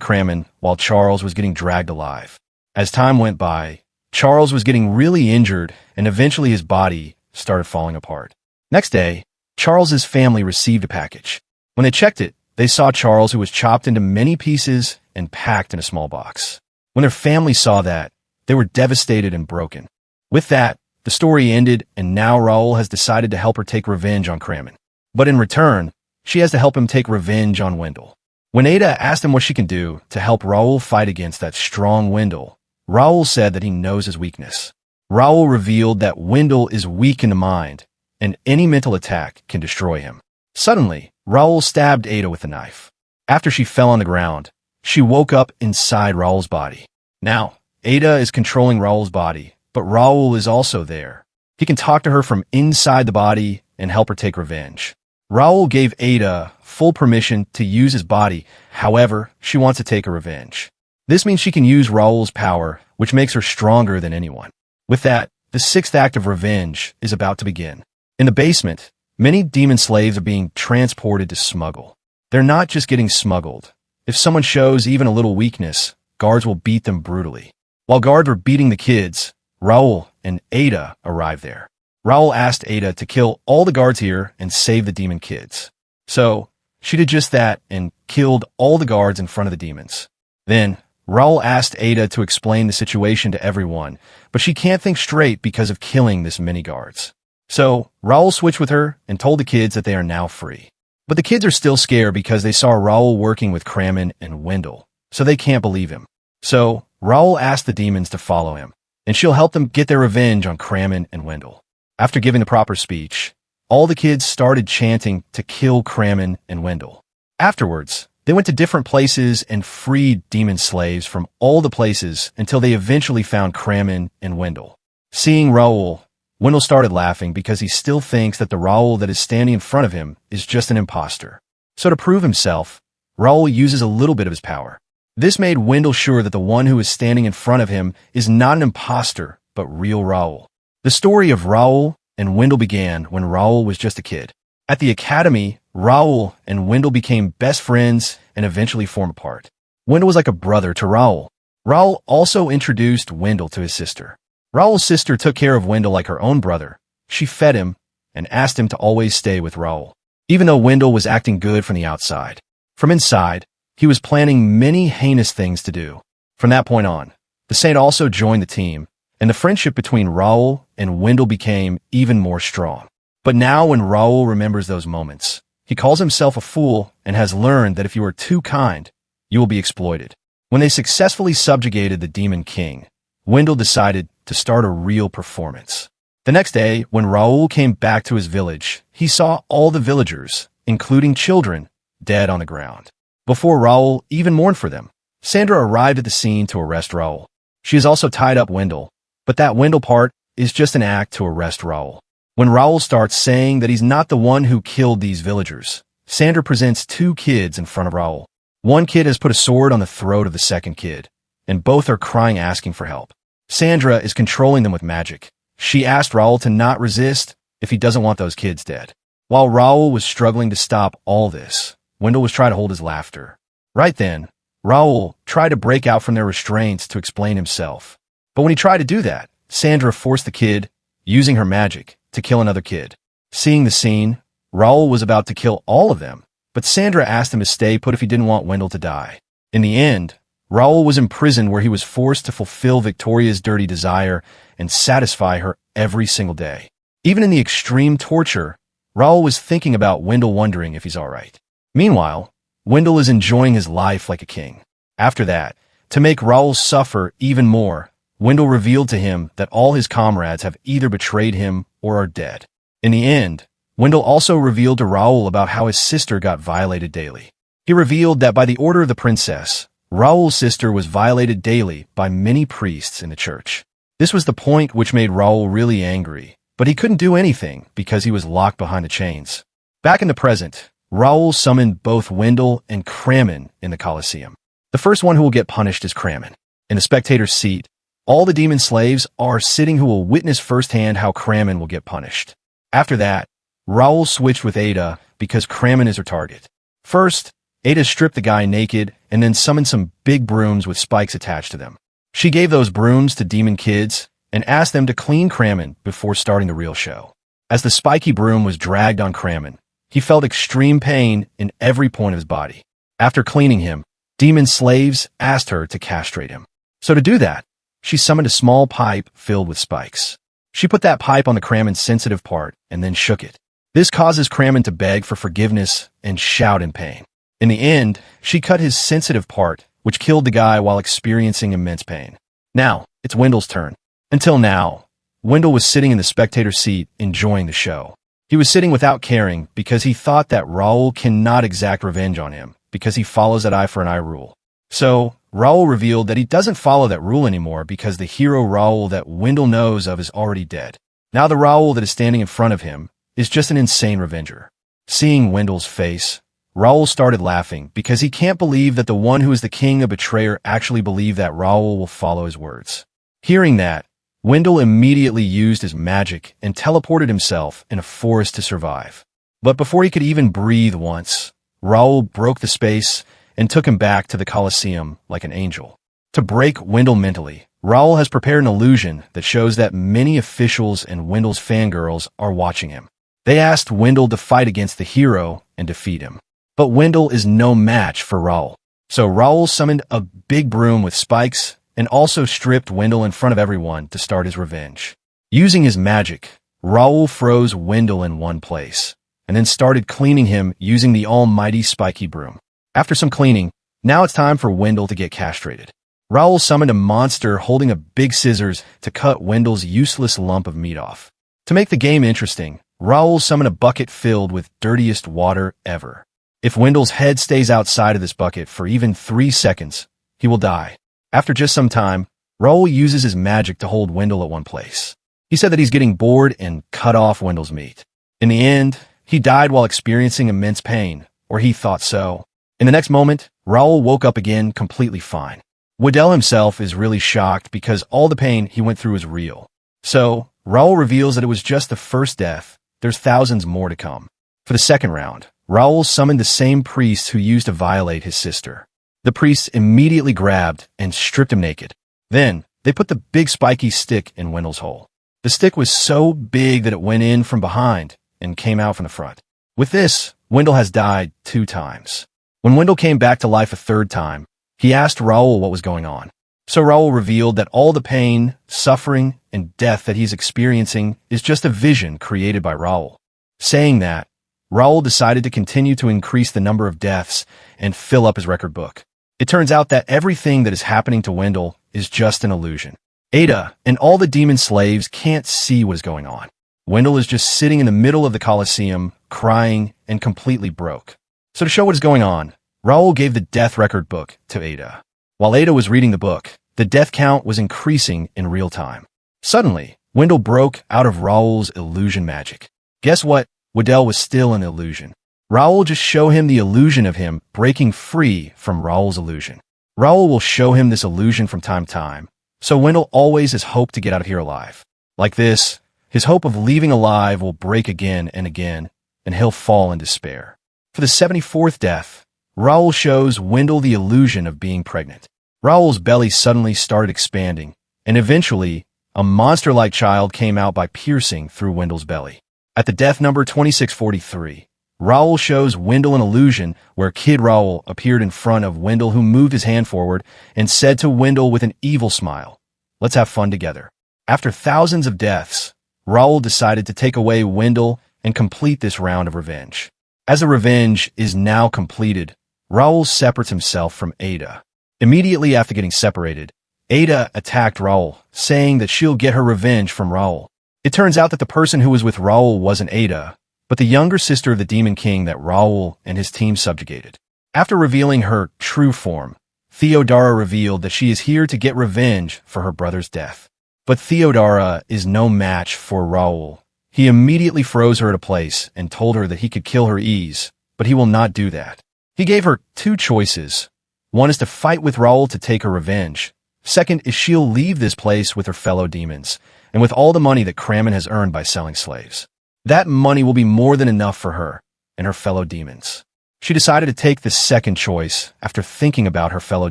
Speaker 1: Kramen while Charles was getting dragged alive. As time went by, Charles was getting really injured and eventually his body started falling apart. Next day, Charles's family received a package. When they checked it, they saw Charles who was chopped into many pieces and packed in a small box. When their family saw that, they were devastated and broken. With that, the story ended and now Raul has decided to help her take revenge on Kramen. But in return, she has to help him take revenge on Wendell. When Ada asked him what she can do to help Raul fight against that strong Wendell, Raul said that he knows his weakness. Raul revealed that Wendell is weak in the mind, and any mental attack can destroy him. Suddenly, Raul stabbed Ada with a knife. After she fell on the ground, she woke up inside Raul's body. Now, Ada is controlling Raul's body, but Raul is also there. He can talk to her from inside the body and help her take revenge. Raul gave Ada full permission to use his body, however, she wants to take her revenge. This means she can use Raul's power, which makes her stronger than anyone. With that, the sixth act of revenge is about to begin. In the basement, many demon slaves are being transported to smuggle. They're not just getting smuggled. If someone shows even a little weakness, guards will beat them brutally. While guards were beating the kids, Raul and Ada arrived there. Raul asked Ada to kill all the guards here and save the demon kids. So, she did just that and killed all the guards in front of the demons. Then, Raul asked Ada to explain the situation to everyone, but she can't think straight because of killing this many guards. So, Raul switched with her and told the kids that they are now free. But the kids are still scared because they saw Raul working with Kramen and Wendell, so they can't believe him. So, Raul asked the demons to follow him, and she'll help them get their revenge on Kramen and Wendell. After giving the proper speech, all the kids started chanting to kill Kramen and Wendell. Afterwards, they went to different places and freed demon slaves from all the places until they eventually found Kramen and Wendell. Seeing Raul, Wendell started laughing because he still thinks that the Raul that is standing in front of him is just an imposter. So to prove himself, Raul uses a little bit of his power. This made Wendell sure that the one who is standing in front of him is not an imposter, but real Raul. The story of Raul and Wendell began when Raul was just a kid. At the academy, Raul and Wendell became best friends and eventually formed apart. Wendell was like a brother to Raul. Raul also introduced Wendell to his sister. Raul's sister took care of Wendell like her own brother. She fed him and asked him to always stay with Raul, even though Wendell was acting good from the outside. From inside, he was planning many heinous things to do. From that point on, the saint also joined the team, and the friendship between Raul and Wendell became even more strong. But now when Raul remembers those moments, he calls himself a fool and has learned that if you are too kind, you will be exploited. When they successfully subjugated the Demon King, Wendell decided to start a real performance. The next day, when Raul came back to his village, he saw all the villagers, including children, dead on the ground. Before Raul even mourned for them, Sandra arrived at the scene to arrest Raul. She has also tied up Wendell, but that Wendell part is just an act to arrest Raul. When Raul starts saying that he's not the one who killed these villagers, Sandra presents two kids in front of Raul. One kid has put a sword on the throat of the second kid, and both are crying asking for help. Sandra is controlling them with magic. She asked Raul to not resist if he doesn't want those kids dead. While Raul was struggling to stop all this, Wendell was trying to hold his laughter. Right then, Raul tried to break out from their restraints to explain himself. But when he tried to do that, Sandra forced the kid, using her magic, to kill another kid. Seeing the scene, Raul was about to kill all of them, but Sandra asked him to stay put if he didn't want Wendell to die. In the end, Raul was imprisoned where he was forced to fulfill Victoria's dirty desire and satisfy her every single day. Even in the extreme torture, Raul was thinking about Wendell, wondering if he's alright. Meanwhile, Wendell is enjoying his life like a king. After that, to make Raul suffer even more, Wendell revealed to him that all his comrades have either betrayed him or are dead. In the end, Wendell also revealed to Raul about how his sister got violated daily. He revealed that by the order of the princess, Raul's sister was violated daily by many priests in the church. This was the point which made Raul really angry, but he couldn't do anything because he was locked behind the chains. Back in the present, Raul summoned both Wendell and Cramen in the Colosseum. The first one who will get punished is Cramen. In the spectator's seat, all the demon slaves are sitting who will witness firsthand how Cramen will get punished. After that, Raul switched with Ada because Cramen is her target. First, Ada stripped the guy naked and then summoned some big brooms with spikes attached to them. She gave those brooms to demon kids and asked them to clean Cramen before starting the real show. As the spiky broom was dragged on Cramen, he felt extreme pain in every point of his body. After cleaning him, demon slaves asked her to castrate him. So to do that, she summoned a small pipe filled with spikes. She put that pipe on the Cramen's sensitive part and then shook it. This causes Cramen to beg for forgiveness and shout in pain. In the end, she cut his sensitive part, which killed the guy while experiencing immense pain. Now, it's Wendell's turn. Until now, Wendell was sitting in the spectator seat enjoying the show. He was sitting without caring because he thought that Raul cannot exact revenge on him because he follows that eye for an eye rule. So, Raul revealed that he doesn't follow that rule anymore because the hero Raul that Wendell knows of is already dead. Now the Raul that is standing in front of him is just an insane revenger. Seeing Wendell's face, Raul started laughing because he can't believe that the one who is the king of betrayer actually believed that Raul will follow his words. Hearing that, Wendell immediately used his magic and teleported himself in a forest to survive. But before he could even breathe once, Raul broke the space and took him back to the Colosseum like an angel. To break Wendell mentally, Raul has prepared an illusion that shows that many officials and Wendell's fangirls are watching him. They asked Wendell to fight against the hero and defeat him. But Wendell is no match for Raul. So Raul summoned a big broom with spikes and also stripped Wendell in front of everyone to start his revenge. Using his magic, Raul froze Wendell in one place and then started cleaning him using the almighty spiky broom. After some cleaning, now it's time for Wendell to get castrated. Raul summoned a monster holding a big scissors to cut Wendell's useless lump of meat off. To make the game interesting, Raul summoned a bucket filled with dirtiest water ever. If Wendell's head stays outside of this bucket for even 3 seconds, he will die. After just some time, Raul uses his magic to hold Wendell at one place. He said that he's getting bored and cut off Wendell's meat. In the end, he died while experiencing immense pain, or he thought so. In the next moment, Raul woke up again completely fine. Wendell himself is really shocked because all the pain he went through is real. So, Raul reveals that it was just the first death. There's thousands more to come. For the second round, Raul summoned the same priest who used to violate his sister. The priests immediately grabbed and stripped him naked. Then, they put the big spiky stick in Wendell's hole. The stick was so big that it went in from behind and came out from the front. With this, Wendell has died 2 times. When Wendell came back to life a 3rd time, he asked Raul what was going on. So Raul revealed that all the pain, suffering, and death that he's experiencing is just a vision created by Raul. Saying that, Raul decided to continue to increase the number of deaths and fill up his record book. It turns out that everything that is happening to Wendell is just an illusion. Ada and all the demon slaves can't see what is going on. Wendell is just sitting in the middle of the Colosseum, crying and completely broke. So to show what is going on, Raul gave the death record book to Ada. While Ada was reading the book, the death count was increasing in real time. Suddenly, Wendell broke out of Raul's illusion magic. Guess what? Wendell was still an illusion. Raul just show him the illusion of him breaking free from Raul's illusion. Raul will show him this illusion from time to time, so Wendell always has hope to get out of here alive. Like this, his hope of leaving alive will break again and again, and he'll fall in despair. For the 74th death, Raul shows Wendell the illusion of being pregnant. Raul's belly suddenly started expanding, and eventually, a monster-like child came out by piercing through Wendell's belly. At the death number 2643, Raul shows Wendell an illusion where Kid Raul appeared in front of Wendell, who moved his hand forward and said to Wendell with an evil smile, "Let's have fun together." After thousands of deaths, Raul decided to take away Wendell and complete this round of revenge. As the revenge is now completed, Raul separates himself from Ada. Immediately after getting separated, Ada attacked Raul, saying that she'll get her revenge from Raul. It turns out that the person who was with Raul wasn't Ada, but the younger sister of the Demon King that Raul and his team subjugated. After revealing her true form, Theodara revealed that she is here to get revenge for her brother's death. But Theodara is no match for Raul. He immediately froze her at a place and told her that he could kill her ease, but he will not do that. He gave her two choices. One is to fight with Raul to take her revenge. Second is she'll leave this place with her fellow demons, and with all the money that Kramen has earned by selling slaves. That money will be more than enough for her and her fellow demons. She decided to take this second choice after thinking about her fellow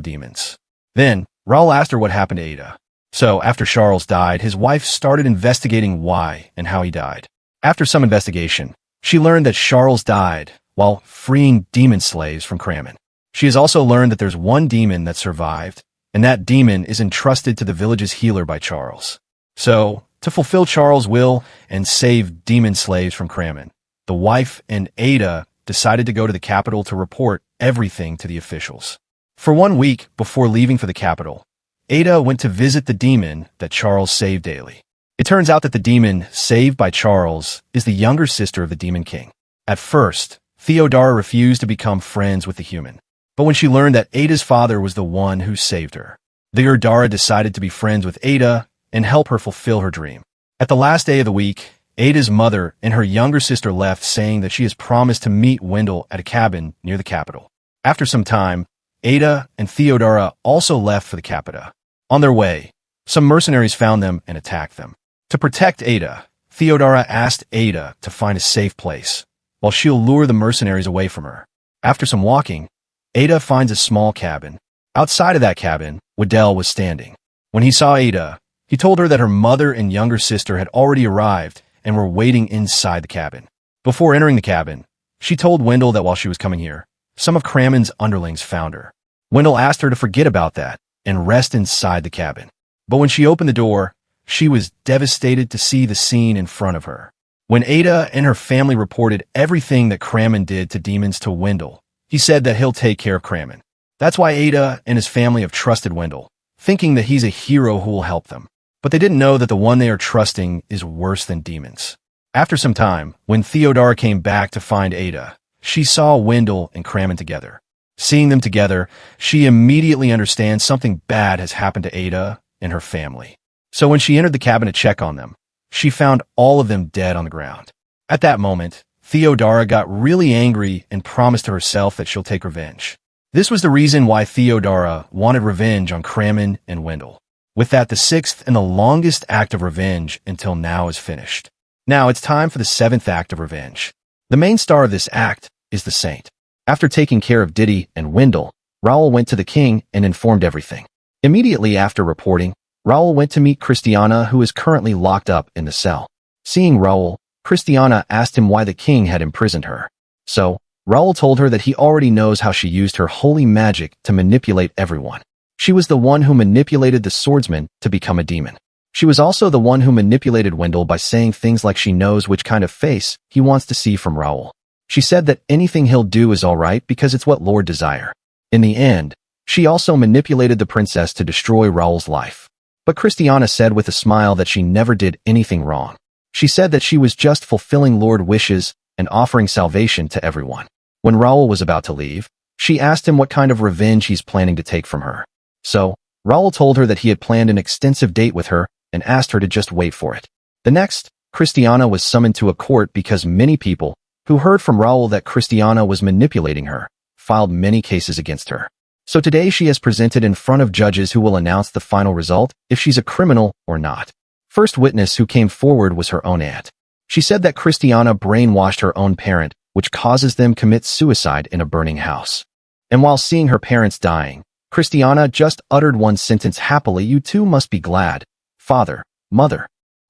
Speaker 1: demons. Then, Raul asked her what happened to Ada. So, after Charles died, his wife started investigating why and how he died. After some investigation, she learned that Charles died while freeing demon slaves from Kramen. She has also learned that there's one demon that survived, and that demon is entrusted to the village's healer by Charles. So, to fulfill Charles' will and save demon slaves from Kramen, the wife and Ada decided to go to the capital to report everything to the officials. For 1 week before leaving for the capital, Ada went to visit the demon that Charles saved daily. It turns out that the demon saved by Charles is the younger sister of the Demon King. At first, Theodara refused to become friends with the human. But when she learned that Ada's father was the one who saved her, Theodara decided to be friends with Ada and help her fulfill her dream. At the last day of the week, Ada's mother and her younger sister left, saying that she has promised to meet Wendell at a cabin near the capital. After some time, Ada and Theodara also left for the capital. On their way, some mercenaries found them and attacked them. To protect Ada, Theodara asked Ada to find a safe place, while she'll lure the mercenaries away from her. After some walking, Ada finds a small cabin. Outside of that cabin, Wendell was standing. When he saw Ada, he told her that her mother and younger sister had already arrived and were waiting inside the cabin. Before entering the cabin, she told Wendell that while she was coming here, some of Kramen's underlings found her. Wendell asked her to forget about that and rest inside the cabin. But when she opened the door, she was devastated to see the scene in front of her. When Ada and her family reported everything that Kramen did to demons to Wendell, he said that he'll take care of Kramen. That's why Ada and his family have trusted Wendell, thinking that he's a hero who will help them. But they didn't know that the one they are trusting is worse than demons. After some time, when Theodara came back to find Ada, she saw Wendell and Kramen together. Seeing them together, she immediately understands something bad has happened to Ada and her family. So when she entered the cabin to check on them, she found all of them dead on the ground. At that moment, Theodara got really angry and promised to herself that she'll take revenge. This was the reason why Theodara wanted revenge on Kramen and Wendell. With that, the sixth and the longest act of revenge until now is finished. Now it's time for the seventh act of revenge. The main star of this act is the Saint. After taking care of Diddy and Wendell, Raul went to the king and informed everything. Immediately after reporting, Raul went to meet Cristiana, who is currently locked up in the cell. Seeing Raul, Cristiana asked him why the king had imprisoned her. So, Raul told her that he already knows how she used her holy magic to manipulate everyone. She was the one who manipulated the swordsman to become a demon. She was also the one who manipulated Wendell by saying things like she knows which kind of face he wants to see from Raul. She said that anything he'll do is alright because it's what Lord desire. In the end, she also manipulated the princess to destroy Raul's life. But Cristiana said with a smile that she never did anything wrong. She said that she was just fulfilling Lord's wishes and offering salvation to everyone. When Raul was about to leave, she asked him what kind of revenge he's planning to take from her. So, Raul told her that he had planned an extensive date with her and asked her to just wait for it. The next, Cristiana was summoned to a court because many people, who heard from Raul that Cristiana was manipulating her, filed many cases against her. So today she has presented in front of judges who will announce the final result if she's a criminal or not. First witness who came forward was her own aunt. She said that Cristiana brainwashed her own parent, which causes them commit suicide in a burning house. And while seeing her parents dying, Cristiana just uttered one sentence happily, "You too must be glad, Father, mother.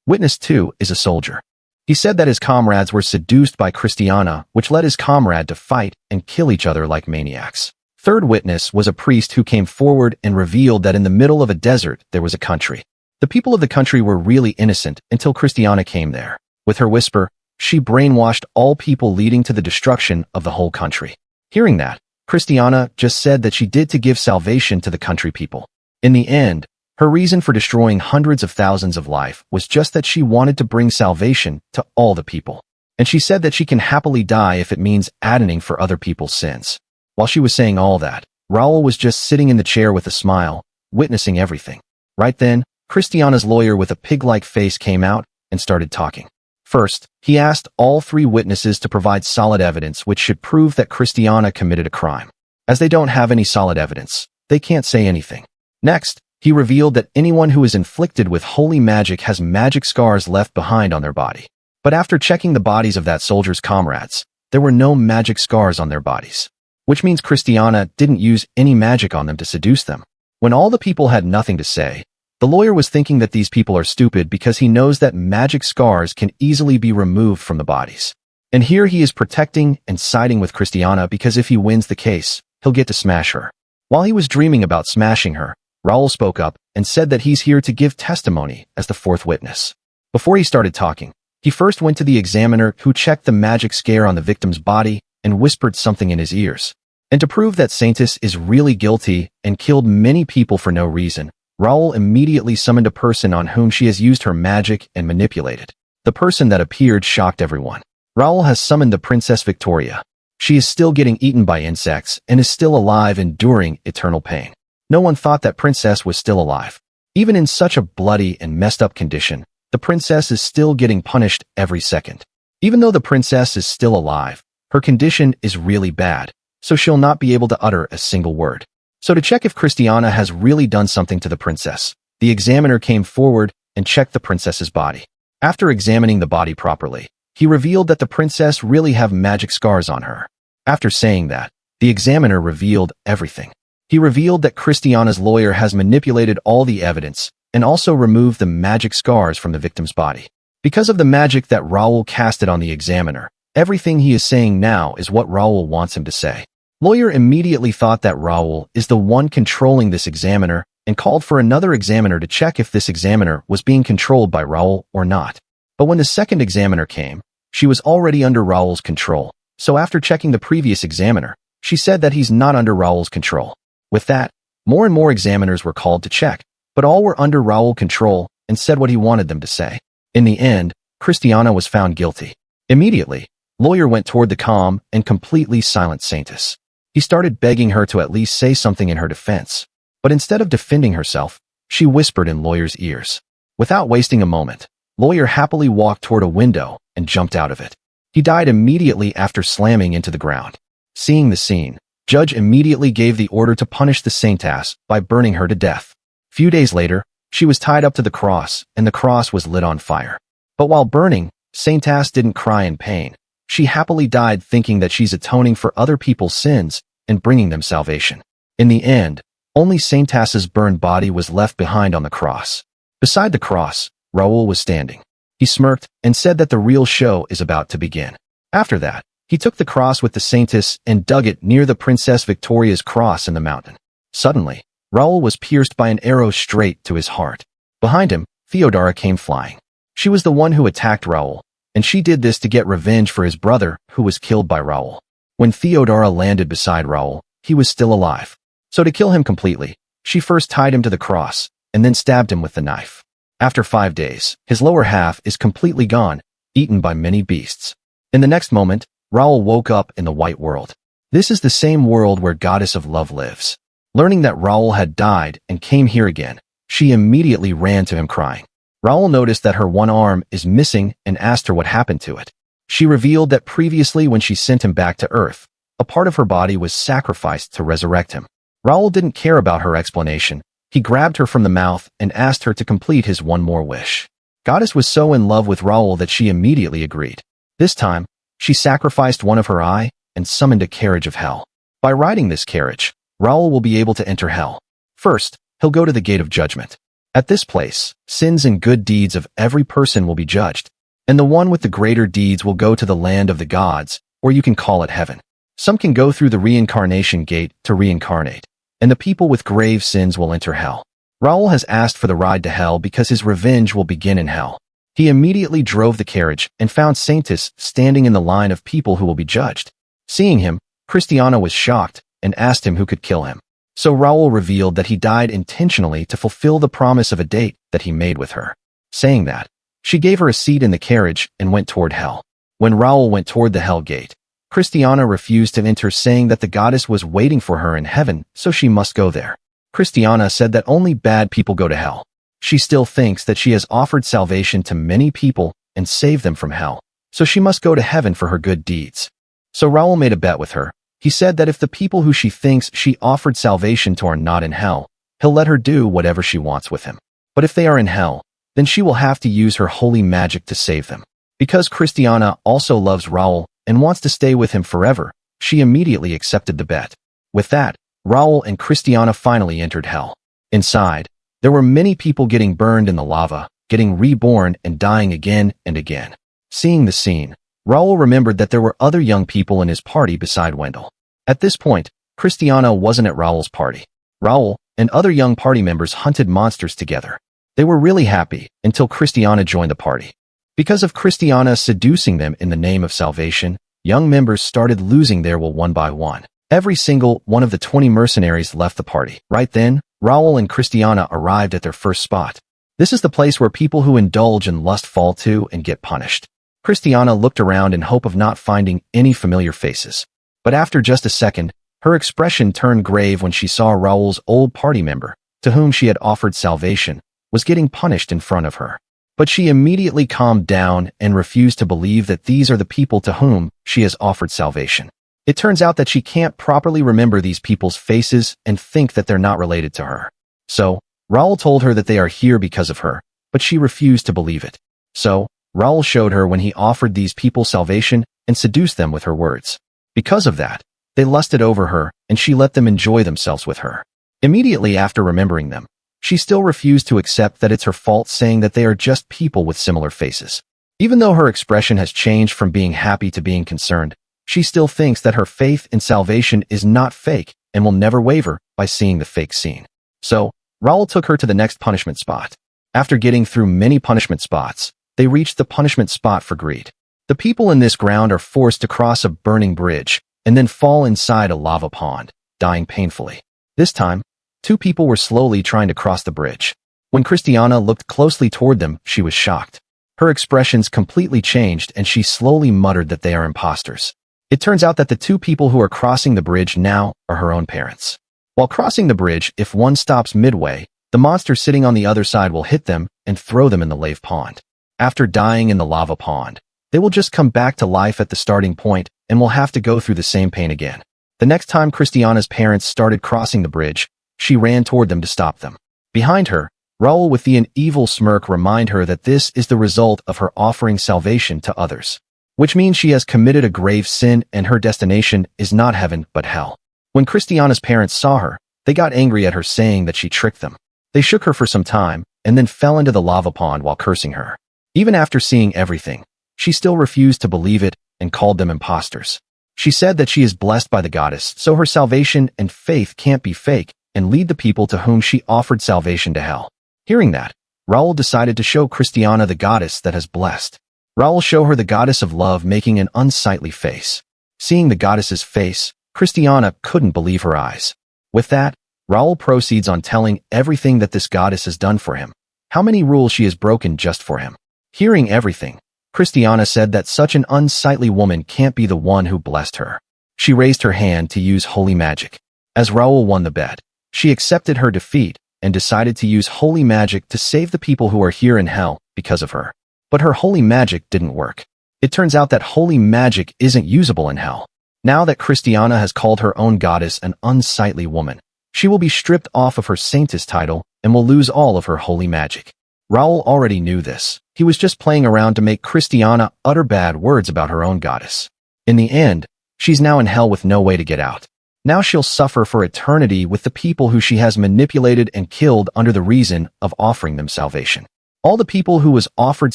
Speaker 1: Witness 2 is a soldier. He said that his comrades were seduced by Cristiana, which led his comrade to fight and kill each other like maniacs. Third witness was a priest who came forward and revealed that in the middle of a desert there was a country. The people of the country were really innocent until Cristiana came there. With her whisper, she brainwashed all people, leading to the destruction of the whole country. Hearing that, Cristiana just said that she did to give salvation to the country people. In the end, her reason for destroying hundreds of thousands of life was just that she wanted to bring salvation to all the people. And she said that she can happily die if it means atoning for other people's sins. While she was saying all that, Raul was just sitting in the chair with a smile, witnessing everything. Right then, Cristiana's lawyer with a pig-like face came out and started talking. First, he asked all 3 witnesses to provide solid evidence which should prove that Cristiana committed a crime. As they don't have any solid evidence, they can't say anything. Next, he revealed that anyone who is inflicted with holy magic has magic scars left behind on their body. But after checking the bodies of that soldier's comrades, there were no magic scars on their bodies, which means Cristiana didn't use any magic on them to seduce them. When all the people had nothing to say, the lawyer was thinking that these people are stupid because he knows that magic scars can easily be removed from the bodies. And here he is protecting and siding with Cristiana because if he wins the case, he'll get to smash her. While he was dreaming about smashing her, Raul spoke up and said that he's here to give testimony as the 4th witness. Before he started talking, he first went to the examiner who checked the magic scare on the victim's body and whispered something in his ears. And to prove that Saintis is really guilty and killed many people for no reason, Raul immediately summoned a person on whom she has used her magic and manipulated. The person that appeared shocked everyone. Raul has summoned the Princess Victoria. She is still getting eaten by insects and is still alive, enduring eternal pain. No one thought that princess was still alive. Even in such a bloody and messed up condition, the princess is still getting punished every second. Even though the princess is still alive, her condition is really bad, so she'll not be able to utter a single word. So to check if Cristiana has really done something to the princess, the examiner came forward and checked the princess's body. After examining the body properly, he revealed that the princess really have magic scars on her. After saying that, the examiner revealed everything. He revealed that Cristiana's lawyer has manipulated all the evidence and also removed the magic scars from the victim's body. Because of the magic that Raul casted on the examiner, everything he is saying now is what Raul wants him to say. Lawyer immediately thought that Raul is the one controlling this examiner and called for another examiner to check if this examiner was being controlled by Raul or not. But when the second examiner came, she was already under Raul's control. So after checking the previous examiner, she said that he's not under Raul's control. With that, more and more examiners were called to check, but all were under Raul's control and said what he wanted them to say. In the end, Cristiana was found guilty. Immediately, lawyer went toward the calm and completely silent Saintis. He started begging her to at least say something in her defense. But instead of defending herself, she whispered in lawyer's ears. Without wasting a moment, lawyer happily walked toward a window and jumped out of it. He died immediately after slamming into the ground. Seeing the scene, judge immediately gave the order to punish the saintess by burning her to death. Few days later, she was tied up to the cross and the cross was lit on fire. But while burning, saintess didn't cry in pain. She happily died thinking that she's atoning for other people's sins and bringing them salvation. In the end, only Saintess's burned body was left behind on the cross. Beside the cross, Raul was standing. He smirked and said that the real show is about to begin. After that, he took the cross with the Saintess and dug it near the Princess Victoria's cross in the mountain. Suddenly, Raul was pierced by an arrow straight to his heart. Behind him, Theodara came flying. She was the one who attacked Raul, and she did this to get revenge for his brother who was killed by Raul. When Theodara landed beside Raul, he was still alive. So to kill him completely, she first tied him to the cross and then stabbed him with the knife. After 5 days, his lower half is completely gone, eaten by many beasts. In the next moment, Raul woke up in the white world. This is the same world where Goddess of Love lives. Learning that Raul had died and came here again, she immediately ran to him crying. Raul noticed that her one arm is missing and asked her what happened to it. She revealed that previously when she sent him back to Earth, a part of her body was sacrificed to resurrect him. Raul didn't care about her explanation. He grabbed her from the mouth and asked her to complete his one more wish. Goddess was so in love with Raul that she immediately agreed. This time, she sacrificed one of her eye and summoned a carriage of hell. By riding this carriage, Raul will be able to enter hell. First, he'll go to the gate of judgment. At this place, sins and good deeds of every person will be judged, and the one with the greater deeds will go to the land of the gods, or you can call it heaven. Some can go through the reincarnation gate to reincarnate, and the people with grave sins will enter hell. Raul has asked for the ride to hell because his revenge will begin in hell. He immediately drove the carriage and found Saintis standing in the line of people who will be judged. Seeing him, Cristiana was shocked and asked him who could kill him. So Raul revealed that he died intentionally to fulfill the promise of a date that he made with her. Saying that, she gave her a seat in the carriage and went toward hell. When Raul went toward the hell gate, Cristiana refused to enter, saying that the goddess was waiting for her in heaven, so she must go there. Cristiana said that only bad people go to hell. She still thinks that she has offered salvation to many people and saved them from hell, so she must go to heaven for her good deeds. So Raul made a bet with her. He said that if the people who she thinks she offered salvation to are not in hell, he'll let her do whatever she wants with him. But if they are in hell, then she will have to use her holy magic to save them. Because Cristiana also loves Raul and wants to stay with him forever, she immediately accepted the bet. With that, Raul and Cristiana finally entered hell. Inside, there were many people getting burned in the lava, getting reborn and dying again and again. Seeing the scene, Raul remembered that there were other young people in his party beside Wendell. At this point, Cristiana wasn't at Raul's party. Raul and other young party members hunted monsters together. They were really happy until Cristiana joined the party. Because of Cristiana seducing them in the name of salvation, young members started losing their will one by one. Every single one of the 20 mercenaries left the party. Right then, Raul and Cristiana arrived at their first spot. This is the place where people who indulge in lust fall to and get punished. Cristiana looked around in hope of not finding any familiar faces. But after just a second, her expression turned grave when she saw Raul's old party member, to whom she had offered salvation, was getting punished in front of her. But she immediately calmed down and refused to believe that these are the people to whom she has offered salvation. It turns out that she can't properly remember these people's faces and think that they're not related to her. So, Raul told her that they are here because of her, but she refused to believe it. So, Raul showed her when he offered these people salvation and seduced them with her words. Because of that, they lusted over her and she let them enjoy themselves with her. Immediately after remembering them, she still refused to accept that it's her fault, saying that they are just people with similar faces. Even though her expression has changed from being happy to being concerned, she still thinks that her faith in salvation is not fake and will never waver by seeing the fake scene. So, Raul took her to the next punishment spot. After getting through many punishment spots, they reached the punishment spot for greed. The people in this ground are forced to cross a burning bridge and then fall inside a lava pond, dying painfully. This time, 2 people were slowly trying to cross the bridge. When Cristiana looked closely toward them, she was shocked. Her expressions completely changed and she slowly muttered that they are imposters. It turns out that the 2 people who are crossing the bridge now are her own parents. While crossing the bridge, if one stops midway, the monster sitting on the other side will hit them and throw them in the lava pond. After dying in the lava pond, they will just come back to life at the starting point and will have to go through the same pain again. The next time Cristiana's parents started crossing the bridge, she ran toward them to stop them. Behind her, Raul with an evil smirk reminded her that this is the result of her offering salvation to others, which means she has committed a grave sin and her destination is not heaven but hell. When Cristiana's parents saw her, they got angry at her, saying that she tricked them. They shook her for some time and then fell into the lava pond while cursing her. Even after seeing everything, she still refused to believe it and called them imposters. She said that she is blessed by the goddess, so her salvation and faith can't be fake and lead the people to whom she offered salvation to hell. Hearing that, Raul decided to show Cristiana the goddess that has blessed. Raul showed her the goddess of love, making an unsightly face. Seeing the goddess's face, Cristiana couldn't believe her eyes. With that, Raul proceeds on telling everything that this goddess has done for him, how many rules she has broken just for him. Hearing everything, Cristiana said that such an unsightly woman can't be the one who blessed her. She raised her hand to use holy magic. As Raul won the bet, she accepted her defeat and decided to use holy magic to save the people who are here in hell because of her. But her holy magic didn't work. It turns out that holy magic isn't usable in hell. Now that Cristiana has called her own goddess an unsightly woman, she will be stripped off of her saintess title and will lose all of her holy magic. Raul already knew this. He was just playing around to make Cristiana utter bad words about her own goddess. In the end, she's now in hell with no way to get out. Now she'll suffer for eternity with the people who she has manipulated and killed under the reason of offering them salvation. All the people who was offered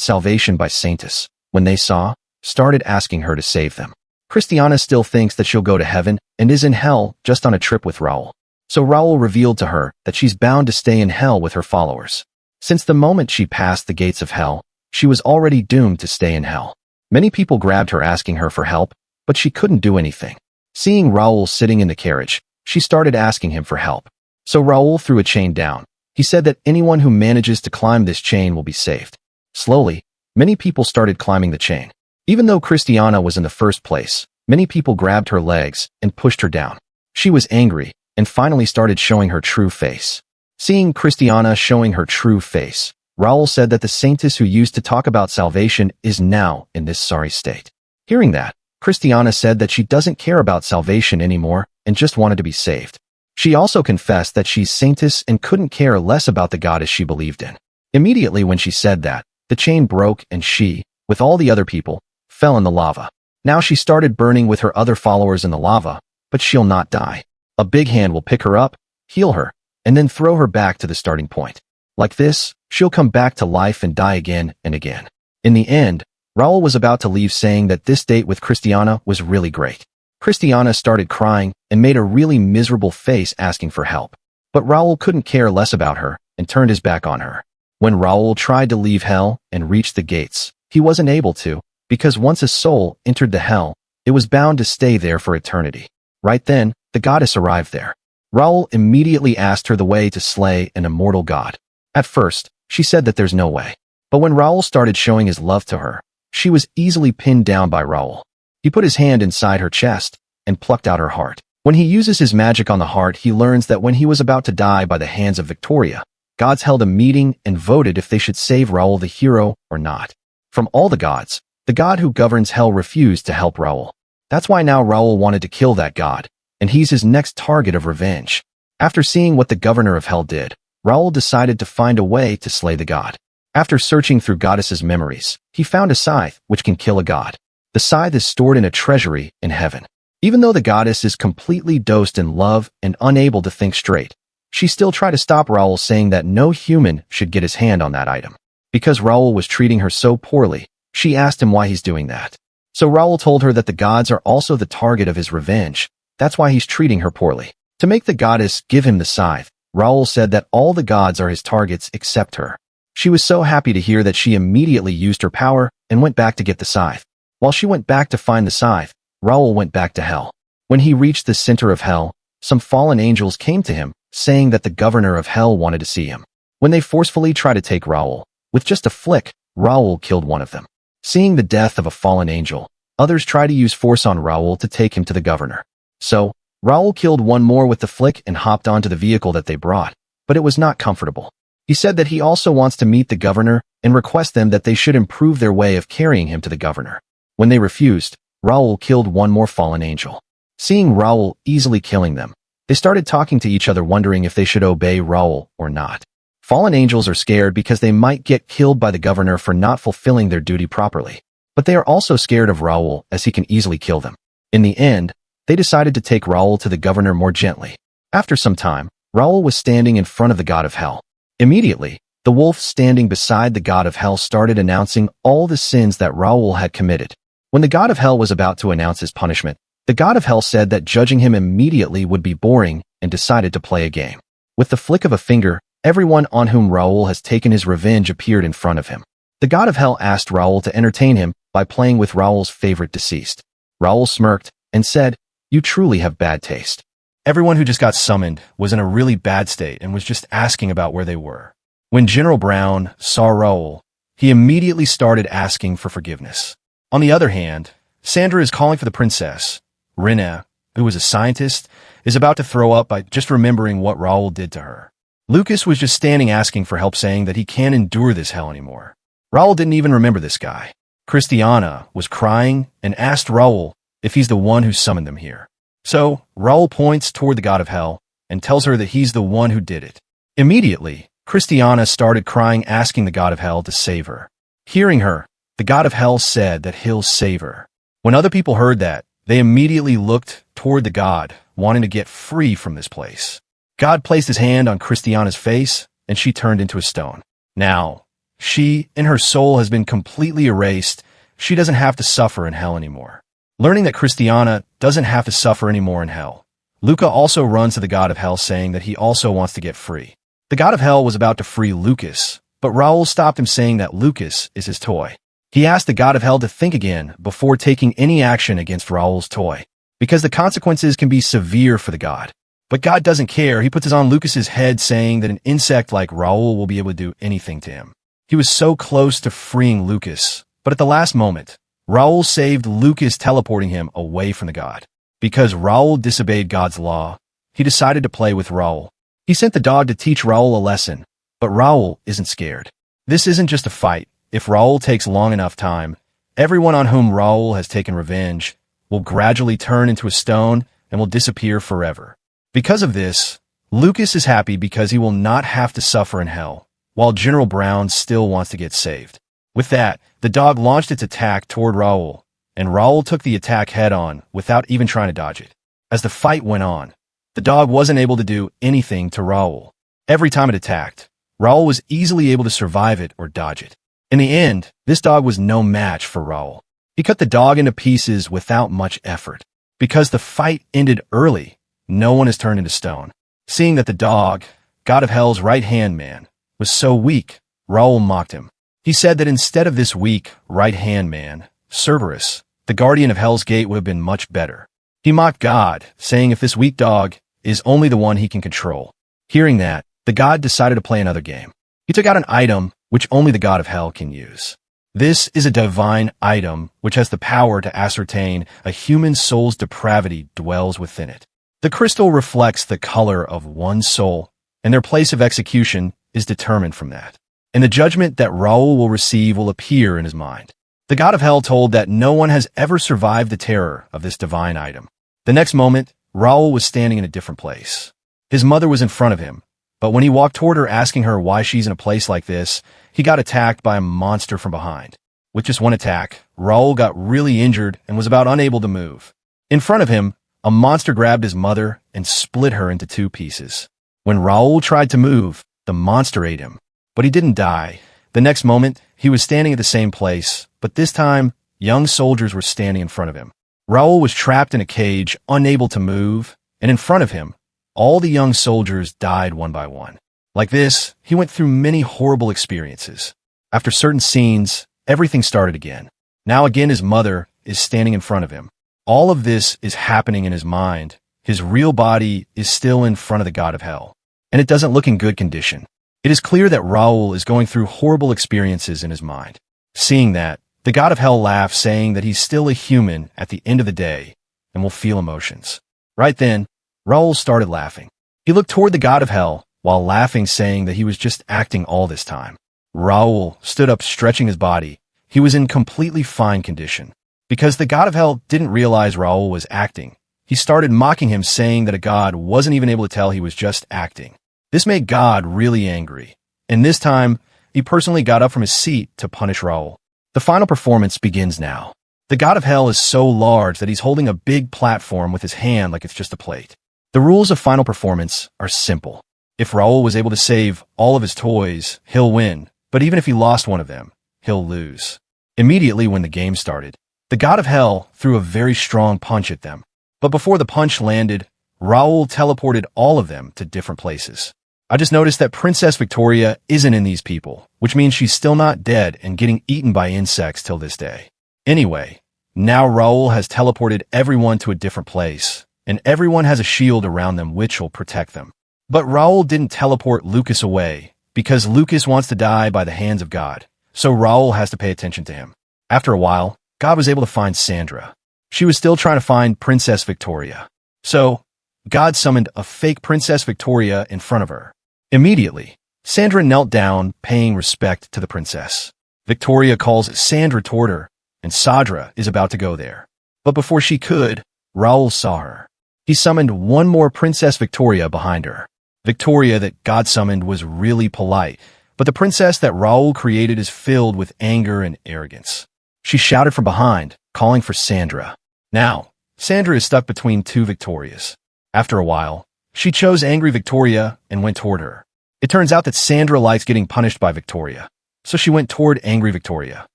Speaker 1: salvation by Saintus, when they saw, started asking her to save them. Cristiana still thinks that she'll go to heaven and is in hell just on a trip with Raul. So Raul revealed to her that she's bound to stay in hell with her followers. Since the moment she passed the gates of hell, she was already doomed to stay in hell. Many people grabbed her asking her for help, but she couldn't do anything. Seeing Raul sitting in the carriage, she started asking him for help. So Raul threw a chain down. He said that anyone who manages to climb this chain will be saved. Slowly, many people started climbing the chain. Even though Cristiana was in the first place, many people grabbed her legs and pushed her down. She was angry and finally started showing her true face. Seeing Cristiana showing her true face, Raul said that the Saintus who used to talk about salvation is now in this sorry state. Hearing that, Cristiana said that she doesn't care about salvation anymore and just wanted to be saved. She also confessed that she's Saintus and couldn't care less about the goddess she believed in. Immediately when she said that, the chain broke and she, with all the other people, fell in the lava. Now she started burning with her other followers in the lava, but she'll not die. A big hand will pick her up, heal her, and then throw her back to the starting point. Like this, she'll come back to life and die again and again. In the end, Raul was about to leave saying that this date with Cristiana was really great. Cristiana started crying and made a really miserable face asking for help. But Raul couldn't care less about her and turned his back on her. When Raul tried to leave hell and reach the gates, he wasn't able to, because once a soul entered the hell, it was bound to stay there for eternity. Right then, the goddess arrived there. Raul immediately asked her the way to slay an immortal god. At first, she said that there's no way. But when Raul started showing his love to her, she was easily pinned down by Raul. He put his hand inside her chest and plucked out her heart. When he uses his magic on the heart, he learns that when he was about to die by the hands of Victoria, gods held a meeting and voted if they should save Raul the hero or not. From all the gods, the god who governs hell refused to help Raul. That's why now Raul wanted to kill that god, and he's his next target of revenge. After seeing what the governor of hell did, Raul decided to find a way to slay the god. After searching through goddesses' memories, he found a scythe which can kill a god. The scythe is stored in a treasury in heaven. Even though the goddess is completely dosed in love and unable to think straight, she still tried to stop Raul, saying that no human should get his hand on that item. Because Raul was treating her so poorly, she asked him why he's doing that. So Raul told her that the gods are also the target of his revenge. That's why he's treating her poorly. To make the goddess give him the scythe, Raul said that all the gods are his targets except her. She was so happy to hear that she immediately used her power and went back to get the scythe. While she went back to find the scythe, Raul went back to hell. When he reached the center of hell, some fallen angels came to him, saying that the governor of hell wanted to see him. When they forcefully tried to take Raul, with just a flick, Raul killed one of them. Seeing the death of a fallen angel, others tried to use force on Raul to take him to the governor. So, Raul killed one more with the flick and hopped onto the vehicle that they brought, but it was not comfortable. He said that he also wants to meet the governor and request them that they should improve their way of carrying him to the governor. When they refused, Raul killed one more fallen angel. Seeing Raul easily killing them, they started talking to each other, wondering if they should obey Raul or not. Fallen angels are scared because they might get killed by the governor for not fulfilling their duty properly. But they are also scared of Raul, as he can easily kill them. In the end, they decided to take Raul to the governor more gently. After some time, Raul was standing in front of the god of hell. Immediately, the wolf standing beside the god of hell started announcing all the sins that Raul had committed. When the god of hell was about to announce his punishment, the god of hell said that judging him immediately would be boring and decided to play a game. With the flick of a finger, everyone on whom Raul has taken his revenge appeared in front of him. The god of hell asked Raul to entertain him by playing with Raul's favorite deceased. Raul smirked and said, "You truly have bad taste." Everyone who just got summoned was in a really bad state and was just asking about where they were. When General Brown saw Raul, he immediately started asking for forgiveness. On the other hand, Sandra is calling for the princess. Rene, who was a scientist, is about to throw up by just remembering what Raul did to her. Lucas was just standing asking for help, saying that he can't endure this hell anymore. Raul didn't even remember this guy. Cristiana was crying and asked Raul if he's the one who summoned them here. So, Raul points toward the god of hell and tells her that he's the one who did it. Immediately, Cristiana started crying, asking the god of hell to save her. Hearing her, the god of hell said that he'll save her. When other people heard that, they immediately looked toward the god, wanting to get free from this place. God placed his hand on Cristiana's face, and she turned into a stone. Now, she, in her soul, has been completely erased. She doesn't have to suffer in hell anymore. Learning that Cristiana doesn't have to suffer anymore in hell, Luca also runs to the god of hell saying that he also wants to get free. The god of hell was about to free Lucas, but Raul stopped him saying that Lucas is his toy. He asked the god of hell to think again before taking any action against Raul's toy, because the consequences can be severe for the god. But God doesn't care. He puts it on Lucas's head saying that an insect like Raul will be able to do anything to him. He was so close to freeing Lucas, but at the last moment, Raul saved Lucas, teleporting him away from the god. Because Raul disobeyed God's law, he decided to play with Raul. He sent the dog to teach Raul a lesson, but Raul isn't scared. This isn't just a fight. If Raul takes long enough time, everyone on whom Raul has taken revenge will gradually turn into a stone and will disappear forever. Because of this, Lucas is happy because he will not have to suffer in hell, while General Brown still wants to get saved. With that, the dog launched its attack toward Raul, and Raul took the attack head-on without even trying to dodge it. As the fight went on, the dog wasn't able to do anything to Raul. Every time it attacked, Raul was easily able to survive it or dodge it. In the end, this dog was no match for Raul. He cut the dog into pieces without much effort. Because the fight ended early, no one is turned into stone. Seeing that the dog, god of hell's right-hand man, was so weak, Raul mocked him. He said that instead of this weak right-hand man, Cerberus, the guardian of Hell's Gate, would have been much better. He mocked God, saying if this weak dog is only the one he can control. Hearing that, the god decided to play another game. He took out an item which only the god of hell can use. This is a divine item which has the power to ascertain a human soul's depravity dwells within it. The crystal reflects the color of one's soul, and their place of execution is determined from that. And the judgment that Raul will receive will appear in his mind. The god of hell told that no one has ever survived the terror of this divine item. The next moment, Raul was standing in a different place. His mother was in front of him, but when he walked toward her asking her why she's in a place like this, he got attacked by a monster from behind. With just one attack, Raul got really injured and was about unable to move. In front of him, a monster grabbed his mother and split her into two pieces. When Raul tried to move, the monster ate him, but he didn't die. The next moment, he was standing at the same place, but this time, young soldiers were standing in front of him. Raul was trapped in a cage, unable to move, and in front of him, all the young soldiers died one by one. Like this, he went through many horrible experiences. After certain scenes, everything started again. Now again his mother is standing in front of him. All of this is happening in his mind. His real body is still in front of the god of hell, and it doesn't look in good condition. It is clear that Raul is going through horrible experiences in his mind. Seeing that, the god of hell laughs, saying that he's still a human at the end of the day and will feel emotions. Right then, Raul started laughing. He looked toward the god of hell while laughing, saying that he was just acting all this time. Raul stood up, stretching his body. He was in completely fine condition. Because the god of hell didn't realize Raul was acting, he started mocking him, saying that a god wasn't even able to tell he was just acting. This made God really angry, and this time, he personally got up from his seat to punish Raul. The final performance begins now. The god of hell is so large that he's holding a big platform with his hand like it's just a plate. The rules of final performance are simple. If Raul was able to save all of his toys, he'll win, but even if he lost one of them, he'll lose. Immediately when the game started, the god of hell threw a very strong punch at them. But before the punch landed, Raul teleported all of them to different places. I just noticed that Princess Victoria isn't in these people, which means she's still not dead and getting eaten by insects till this day. Anyway, now Raul has teleported everyone to a different place, and everyone has a shield around them which will protect them. But Raul didn't teleport Lucas away, because Lucas wants to die by the hands of God, so Raul has to pay attention to him. After a while, God was able to find Sandra. She was still trying to find Princess Victoria. So, God summoned a fake Princess Victoria in front of her. Immediately, Sandra knelt down, paying respect to the princess. Victoria calls Sandra toward her, and Sandra is about to go there. But before she could, Raul saw her. He summoned one more Princess Victoria behind her. Victoria that God summoned was really polite, but the princess that Raul created is filled with anger and arrogance. She shouted from behind, calling for Sandra. Now, Sandra is stuck between two Victorias. After a while, she chose angry Victoria and went toward her. It turns out that Sandra likes getting punished by Victoria, so she went toward angry Victoria.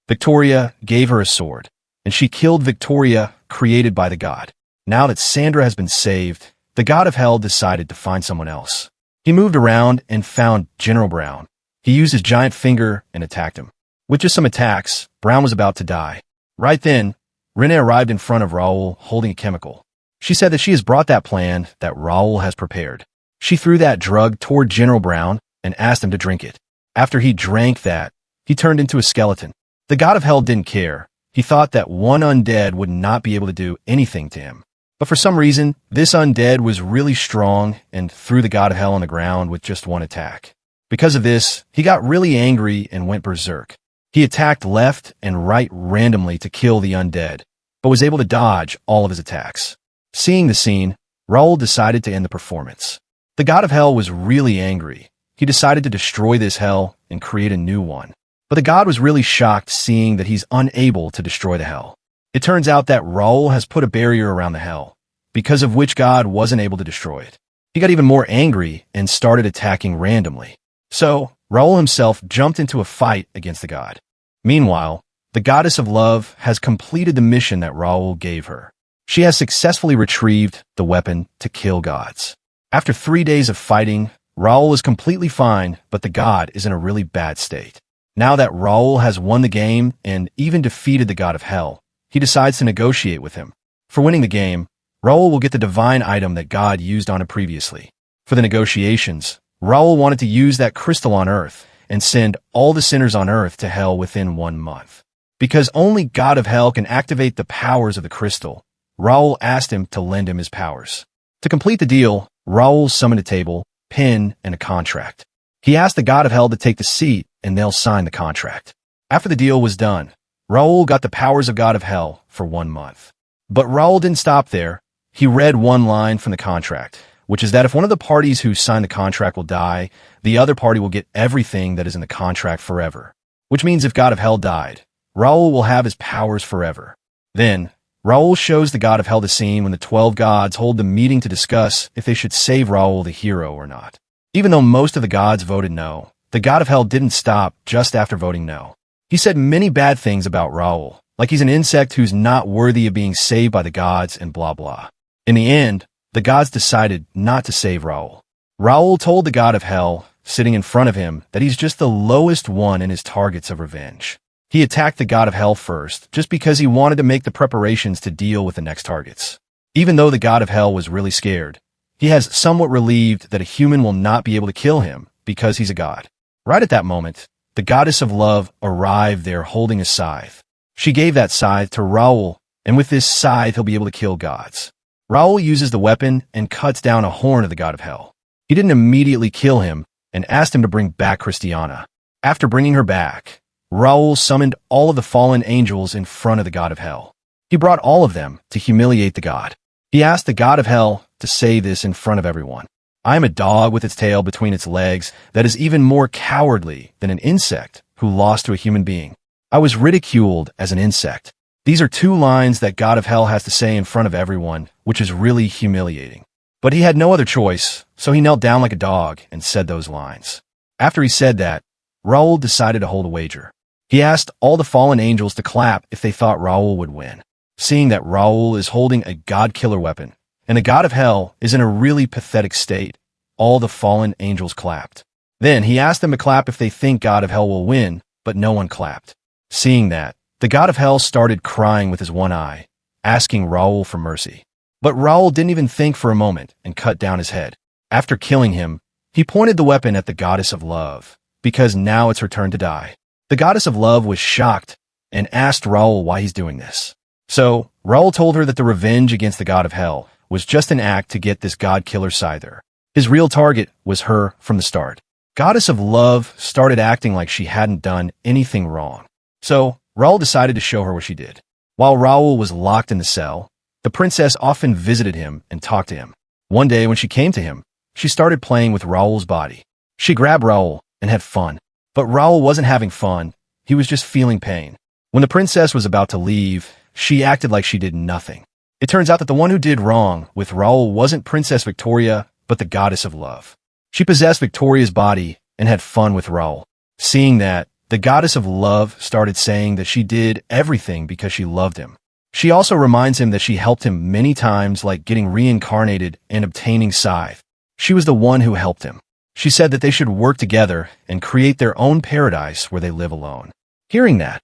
Speaker 1: Victoria gave her a sword, and she killed Victoria, created by the god. Now that Sandra has been saved, the god of hell decided to find someone else. He moved around and found General Brown. He used his giant finger and attacked him. With just some attacks, Brown was about to die. Right then, Rene arrived in front of Raul holding a chemical. She said that she has brought that plan that Raul has prepared. She threw that drug toward General Brown and asked him to drink it. After he drank that, he turned into a skeleton. The god of hell didn't care. He thought that one undead would not be able to do anything to him. But for some reason, this undead was really strong and threw the god of hell on the ground with just one attack. Because of this, he got really angry and went berserk. He attacked left and right randomly to kill the undead, but was able to dodge all of his attacks. Seeing the scene, Raul decided to end the performance. The god of hell was really angry. He decided to destroy this hell and create a new one. But the god was really shocked seeing that he's unable to destroy the hell. It turns out that Raul has put a barrier around the hell, because of which God wasn't able to destroy it. He got even more angry and started attacking randomly. So, Raul himself jumped into a fight against the god. Meanwhile, the goddess of love has completed the mission that Raul gave her. She has successfully retrieved the weapon to kill gods. After 3 days of fighting, Raul is completely fine, but the god is in a really bad state. Now that Raul has won the game and even defeated the god of hell, he decides to negotiate with him. For winning the game, Raul will get the divine item that God used on him previously. For the negotiations, Raul wanted to use that crystal on Earth and send all the sinners on Earth to hell within 1 month. Because only God of hell can activate the powers of the crystal, Raul asked him to lend him his powers. To complete the deal, Raul summoned a table, pen, and a contract. He asked the god of hell to take the seat and they'll sign the contract. After the deal was done, Raul got the powers of God of hell for 1 month. But Raul didn't stop there. He read one line from the contract, which is that if one of the parties who signed the contract will die, the other party will get everything that is in the contract forever. Which means if God of hell died, Raul will have his powers forever. Then, Raul shows the god of hell the scene when the 12 gods hold the meeting to discuss if they should save Raul the hero or not. Even though most of the gods voted no, the god of hell didn't stop just after voting no. He said many bad things about Raul, like he's an insect who's not worthy of being saved by the gods and blah blah. In the end, the gods decided not to save Raul. Raul told the god of hell, sitting in front of him, that he's just the lowest one in his targets of revenge. He attacked the god of hell first, just because he wanted to make the preparations to deal with the next targets. Even though the god of hell was really scared, he has somewhat relieved that a human will not be able to kill him because he's a god. Right at that moment, the goddess of love arrived there holding a scythe. She gave that scythe to Raul, and with this scythe he'll be able to kill gods. Raul uses the weapon and cuts down a horn of the god of hell. He didn't immediately kill him and asked him to bring back Cristiana. After bringing her back, Raul summoned all of the fallen angels in front of the god of hell. He brought all of them to humiliate the god. He asked the god of hell to say this in front of everyone. I am a dog with its tail between its legs that is even more cowardly than an insect who lost to a human being. I was ridiculed as an insect. These are 2 lines that God of hell has to say in front of everyone, which is really humiliating. But he had no other choice, so he knelt down like a dog and said those lines. After he said that, Raul decided to hold a wager. He asked all the fallen angels to clap if they thought Raul would win. Seeing that Raul is holding a god-killer weapon, and the god of hell is in a really pathetic state, all the fallen angels clapped. Then he asked them to clap if they think God of hell will win, but no one clapped. Seeing that, the god of hell started crying with his one eye, asking Raul for mercy. But Raul didn't even think for a moment and cut down his head. After killing him, he pointed the weapon at the goddess of love, because now it's her turn to die. The goddess of love was shocked and asked Raul why he's doing this. So, Raul told her that the revenge against the god of hell was just an act to get this god-killer scyther. His real target was her from the start. Goddess of love started acting like she hadn't done anything wrong. So, Raul decided to show her what she did. While Raul was locked in the cell, the princess often visited him and talked to him. One day when she came to him, she started playing with Raul's body. She grabbed Raul and had fun. But Raul wasn't having fun, he was just feeling pain. When the princess was about to leave, she acted like she did nothing. It turns out that the one who did wrong with Raul wasn't Princess Victoria, but the goddess of love. She possessed Victoria's body and had fun with Raul. Seeing that, the goddess of love started saying that she did everything because she loved him. She also reminds him that she helped him many times, like getting reincarnated and obtaining scythe. She was the one who helped him. She said that they should work together and create their own paradise where they live alone. Hearing that,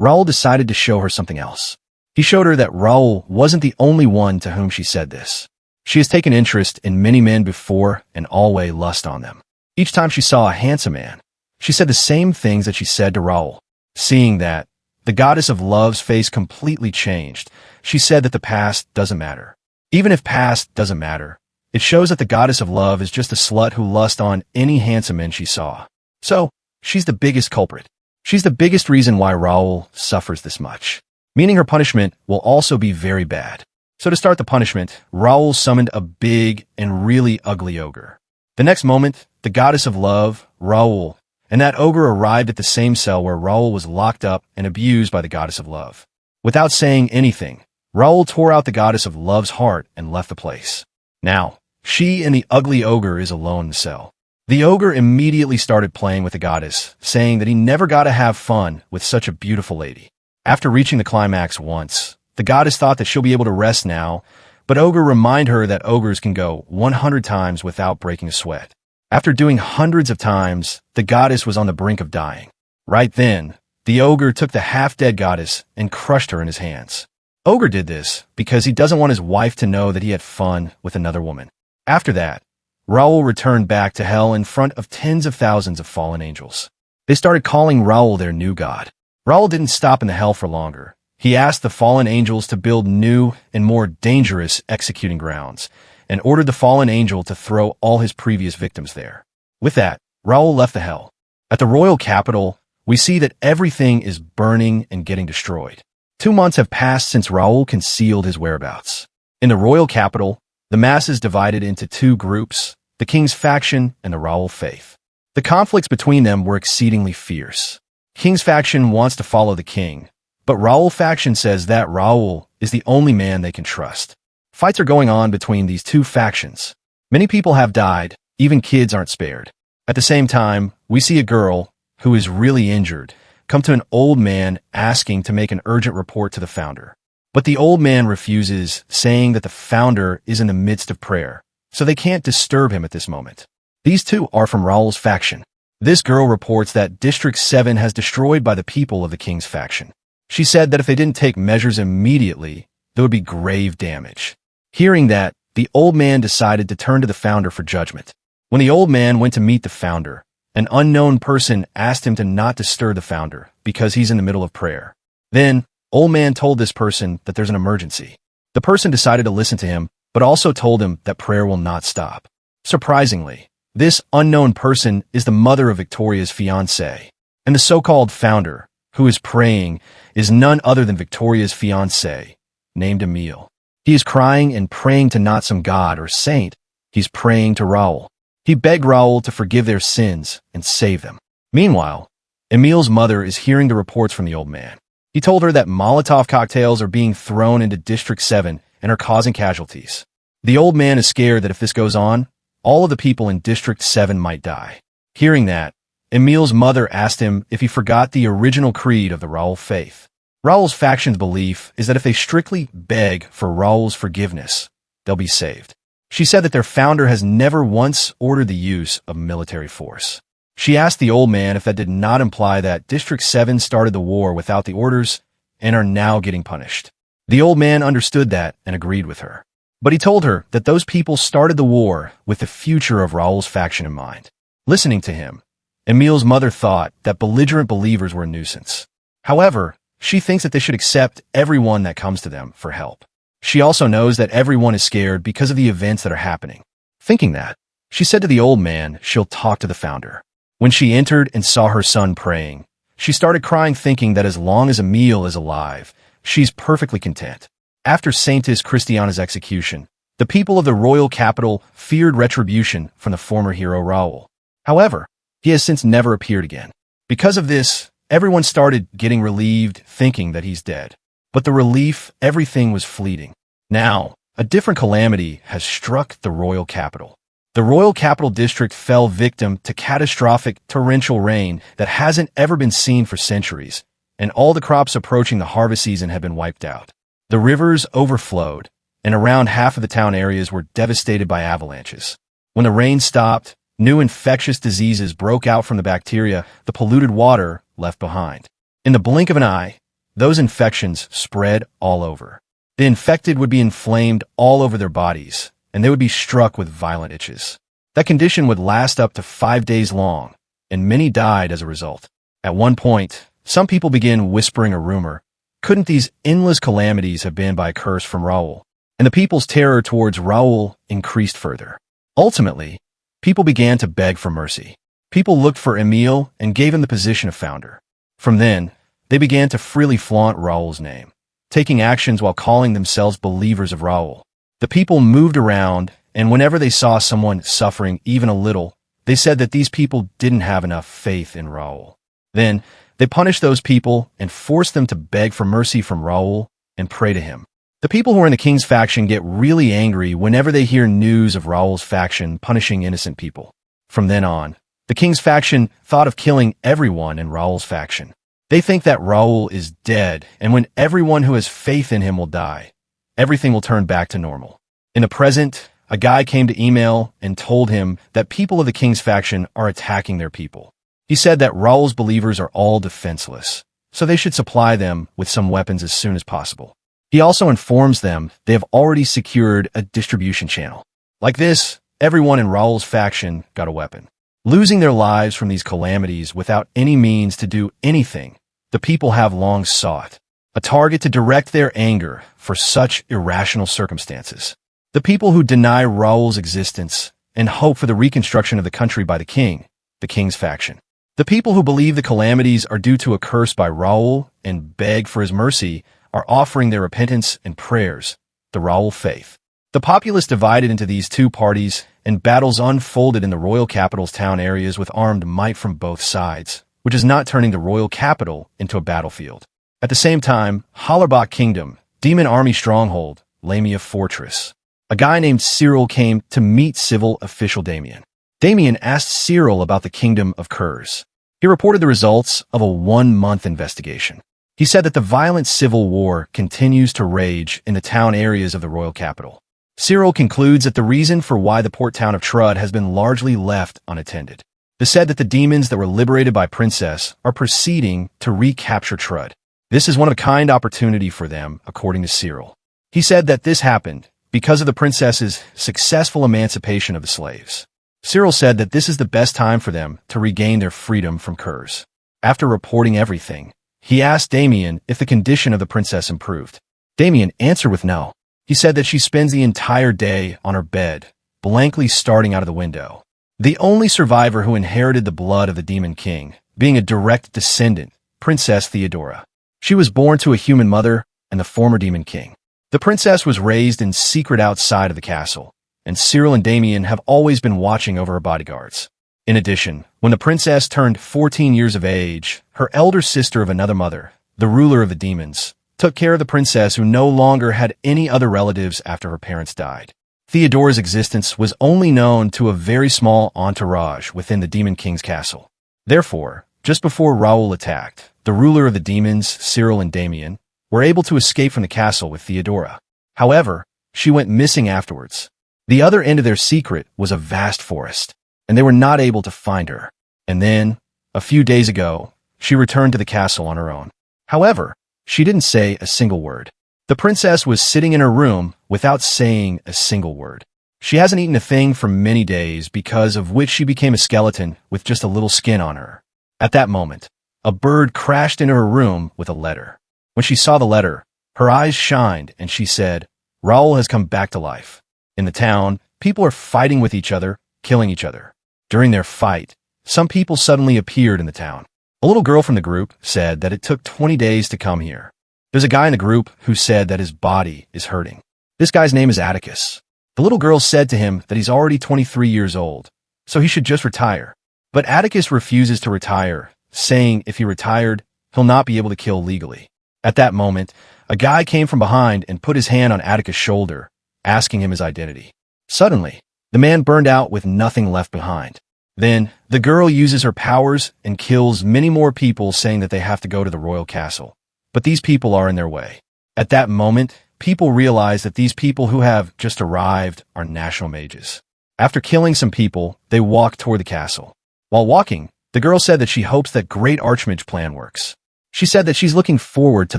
Speaker 1: Raul decided to show her something else. He showed her that Raul wasn't the only one to whom she said this. She has taken interest in many men before and always lust on them. Each time she saw a handsome man, she said the same things that she said to Raul. Seeing that, the goddess of love's face completely changed. She said that the past doesn't matter. Even if past doesn't matter, it shows that the goddess of love is just a slut who lust on any handsome man she saw. So, she's the biggest culprit. She's the biggest reason why Raul suffers this much. Meaning her punishment will also be very bad. So to start the punishment, Raul summoned a big and really ugly ogre. The next moment, the goddess of love, Raul, and that ogre arrived at the same cell where Raul was locked up and abused by the goddess of love. Without saying anything, Raul tore out the goddess of love's heart and left the place. Now, she and the ugly ogre is alone in the cell. The ogre immediately started playing with the goddess, saying that he never got to have fun with such a beautiful lady. After reaching the climax once, the goddess thought that she'll be able to rest now, but ogre reminded her that ogres can go 100 times without breaking a sweat. After doing hundreds of times, the goddess was on the brink of dying. Right then, the ogre took the half-dead goddess and crushed her in his hands. Ogre did this because he doesn't want his wife to know that he had fun with another woman. After that, Raul returned back to hell in front of tens of thousands of fallen angels. They started calling Raul their new god. Raul didn't stop in the hell for longer. He asked the fallen angels to build new and more dangerous executing grounds, and ordered the fallen angel to throw all his previous victims there. With that, Raul left the hell. At the royal capital, we see that everything is burning and getting destroyed. 2 months have passed since Raul concealed his whereabouts. In the royal capital, the masses divided into 2 groups, the king's faction and the Raul faith. The conflicts between them were exceedingly fierce. King's faction wants to follow the king, but Raul faction says that Raul is the only man they can trust. Fights are going on between these 2 factions. Many people have died, even kids aren't spared. At the same time, we see a girl, who is really injured, come to an old man asking to make an urgent report to the founder. But the old man refuses, saying that the founder is in the midst of prayer, so they can't disturb him at this moment. These 2 are from Raul's faction. This girl reports that District 7 has destroyed by the people of the king's faction. She said that if they didn't take measures immediately, there would be grave damage. Hearing that, the old man decided to turn to the founder for judgment. When the old man went to meet the founder, an unknown person asked him to not disturb the founder because he's in the middle of prayer. Then, old man told this person that there's an emergency. The person decided to listen to him, but also told him that prayer will not stop. Surprisingly, this unknown person is the mother of Victoria's fiancé, and the so-called founder, who is praying, is none other than Victoria's fiancé, named Emile. He is crying and praying to not some god or saint. He's praying to Raul. He begged Raul to forgive their sins and save them. Meanwhile, Emile's mother is hearing the reports from the old man. He told her that Molotov cocktails are being thrown into District 7 and are causing casualties. The old man is scared that if this goes on, all of the people in District 7 might die. Hearing that, Emile's mother asked him if he forgot the original creed of the Raul faith. Raul's faction's belief is that if they strictly beg for Raul's forgiveness, they'll be saved. She said that their founder has never once ordered the use of military force. She asked the old man if that did not imply that District 7 started the war without the orders and are now getting punished. The old man understood that and agreed with her. But he told her that those people started the war with the future of Raul's faction in mind. Listening to him, Emile's mother thought that belligerent believers were a nuisance. However, she thinks that they should accept everyone that comes to them for help. She also knows that everyone is scared because of the events that are happening. Thinking that, she said to the old man she'll talk to the founder. When she entered and saw her son praying, she started crying, thinking that as long as Emile is alive, she's perfectly content. After Saintess Cristiana's execution, the people of the royal capital feared retribution from the former hero Raul. However, he has since never appeared again. Because of this, everyone started getting relieved, thinking that he's dead. But the relief, everything was fleeting. Now, a different calamity has struck the royal capital. The royal capital district fell victim to catastrophic torrential rain that hasn't ever been seen for centuries, and all the crops approaching the harvest season have been wiped out. The rivers overflowed, and around half of the town areas were devastated by avalanches. When the rain stopped, new infectious diseases broke out from the bacteria the polluted water left behind. In the blink of an eye, those infections spread all over. The infected would be inflamed all over their bodies, and they would be struck with violent itches. That condition would last up to 5 days long, and many died as a result. At one point, some people began whispering a rumor. Couldn't these endless calamities have been by a curse from Raul? And the people's terror towards Raul increased further. Ultimately, people began to beg for mercy. People looked for Emil and gave him the position of founder. From then, they began to freely flaunt Raul's name, taking actions while calling themselves believers of Raul. The people moved around, and whenever they saw someone suffering even a little, they said that these people didn't have enough faith in Raul. Then, they punished those people and forced them to beg for mercy from Raul and pray to him. The people who are in the king's faction get really angry whenever they hear news of Raul's faction punishing innocent people. From then on, the king's faction thought of killing everyone in Raul's faction. They think that Raul is dead, and when everyone who has faith in him will die, everything will turn back to normal. In the present, a guy came to email and told him that people of the king's faction are attacking their people. He said that Raul's believers are all defenseless, so they should supply them with some weapons as soon as possible. He also informs them they have already secured a distribution channel. Like this, everyone in Raul's faction got a weapon. Losing their lives from these calamities without any means to do anything, the people have long sought a target to direct their anger for such irrational circumstances. The people who deny Raul's existence and hope for the reconstruction of the country by the king's faction. The people who believe the calamities are due to a curse by Raul and beg for his mercy are offering their repentance and prayers, the Raul faith. The populace divided into these two parties, and battles unfolded in the royal capital's town areas with armed might from both sides, which is not turning the royal capital into a battlefield. At the same time, Hollerbach Kingdom, Demon Army Stronghold, Lamia Fortress. A guy named Cyril came to meet civil official Damien. Damien asked Cyril about the kingdom of Kurz. He reported the results of a 1-month investigation. He said that the violent civil war continues to rage in the town areas of the royal capital. Cyril concludes that the reason for why the port town of Trud has been largely left unattended. They said that the demons that were liberated by Princess are proceeding to recapture Trud. This is one-of-a-kind opportunity for them, according to Cyril. He said that this happened because of the princess's successful emancipation of the slaves. Cyril said that this is the best time for them to regain their freedom from Kurz. After reporting everything, he asked Damien if the condition of the princess improved. Damien answered with no. He said that she spends the entire day on her bed, blankly staring out of the window. The only survivor who inherited the blood of the Demon King, being a direct descendant, Princess Theodara. She was born to a human mother and the former Demon King. The princess was raised in secret outside of the castle, and Cyril and Damien have always been watching over her bodyguards. In addition, when the princess turned 14 years of age, her elder sister of another mother, the ruler of the demons, took care of the princess who no longer had any other relatives after her parents died. Theodora's existence was only known to a very small entourage within the Demon King's castle. Therefore, just before Raul attacked, the ruler of the demons, Cyril and Damien, were able to escape from the castle with Theodara. However, she went missing afterwards. The other end of their secret was a vast forest, and they were not able to find her. And then, a few days ago, she returned to the castle on her own. However, she didn't say a single word. The princess was sitting in her room without saying a single word. She hasn't eaten a thing for many days, because of which she became a skeleton with just a little skin on her. At that moment, a bird crashed into her room with a letter. When she saw the letter, her eyes shined and she said, "Raul has come back to life." In the town, people are fighting with each other, killing each other. During their fight, some people suddenly appeared in the town. A little girl from the group said that it took 20 days to come here. There's a guy in the group who said that his body is hurting. This guy's name is Atticus. The little girl said to him that he's already 23 years old, so he should just retire. But Atticus refuses to retire, saying if he retired, he'll not be able to kill legally. At that moment, a guy came from behind and put his hand on Atticus' shoulder, asking him his identity. Suddenly, the man burned out with nothing left behind. Then, the girl uses her powers and kills many more people, saying that they have to go to the royal castle. But these people are in their way. At that moment, people realize that these people who have just arrived are national mages. After killing some people, they walk toward the castle. While walking, the girl said that she hopes that great Archmage plan works. She said that she's looking forward to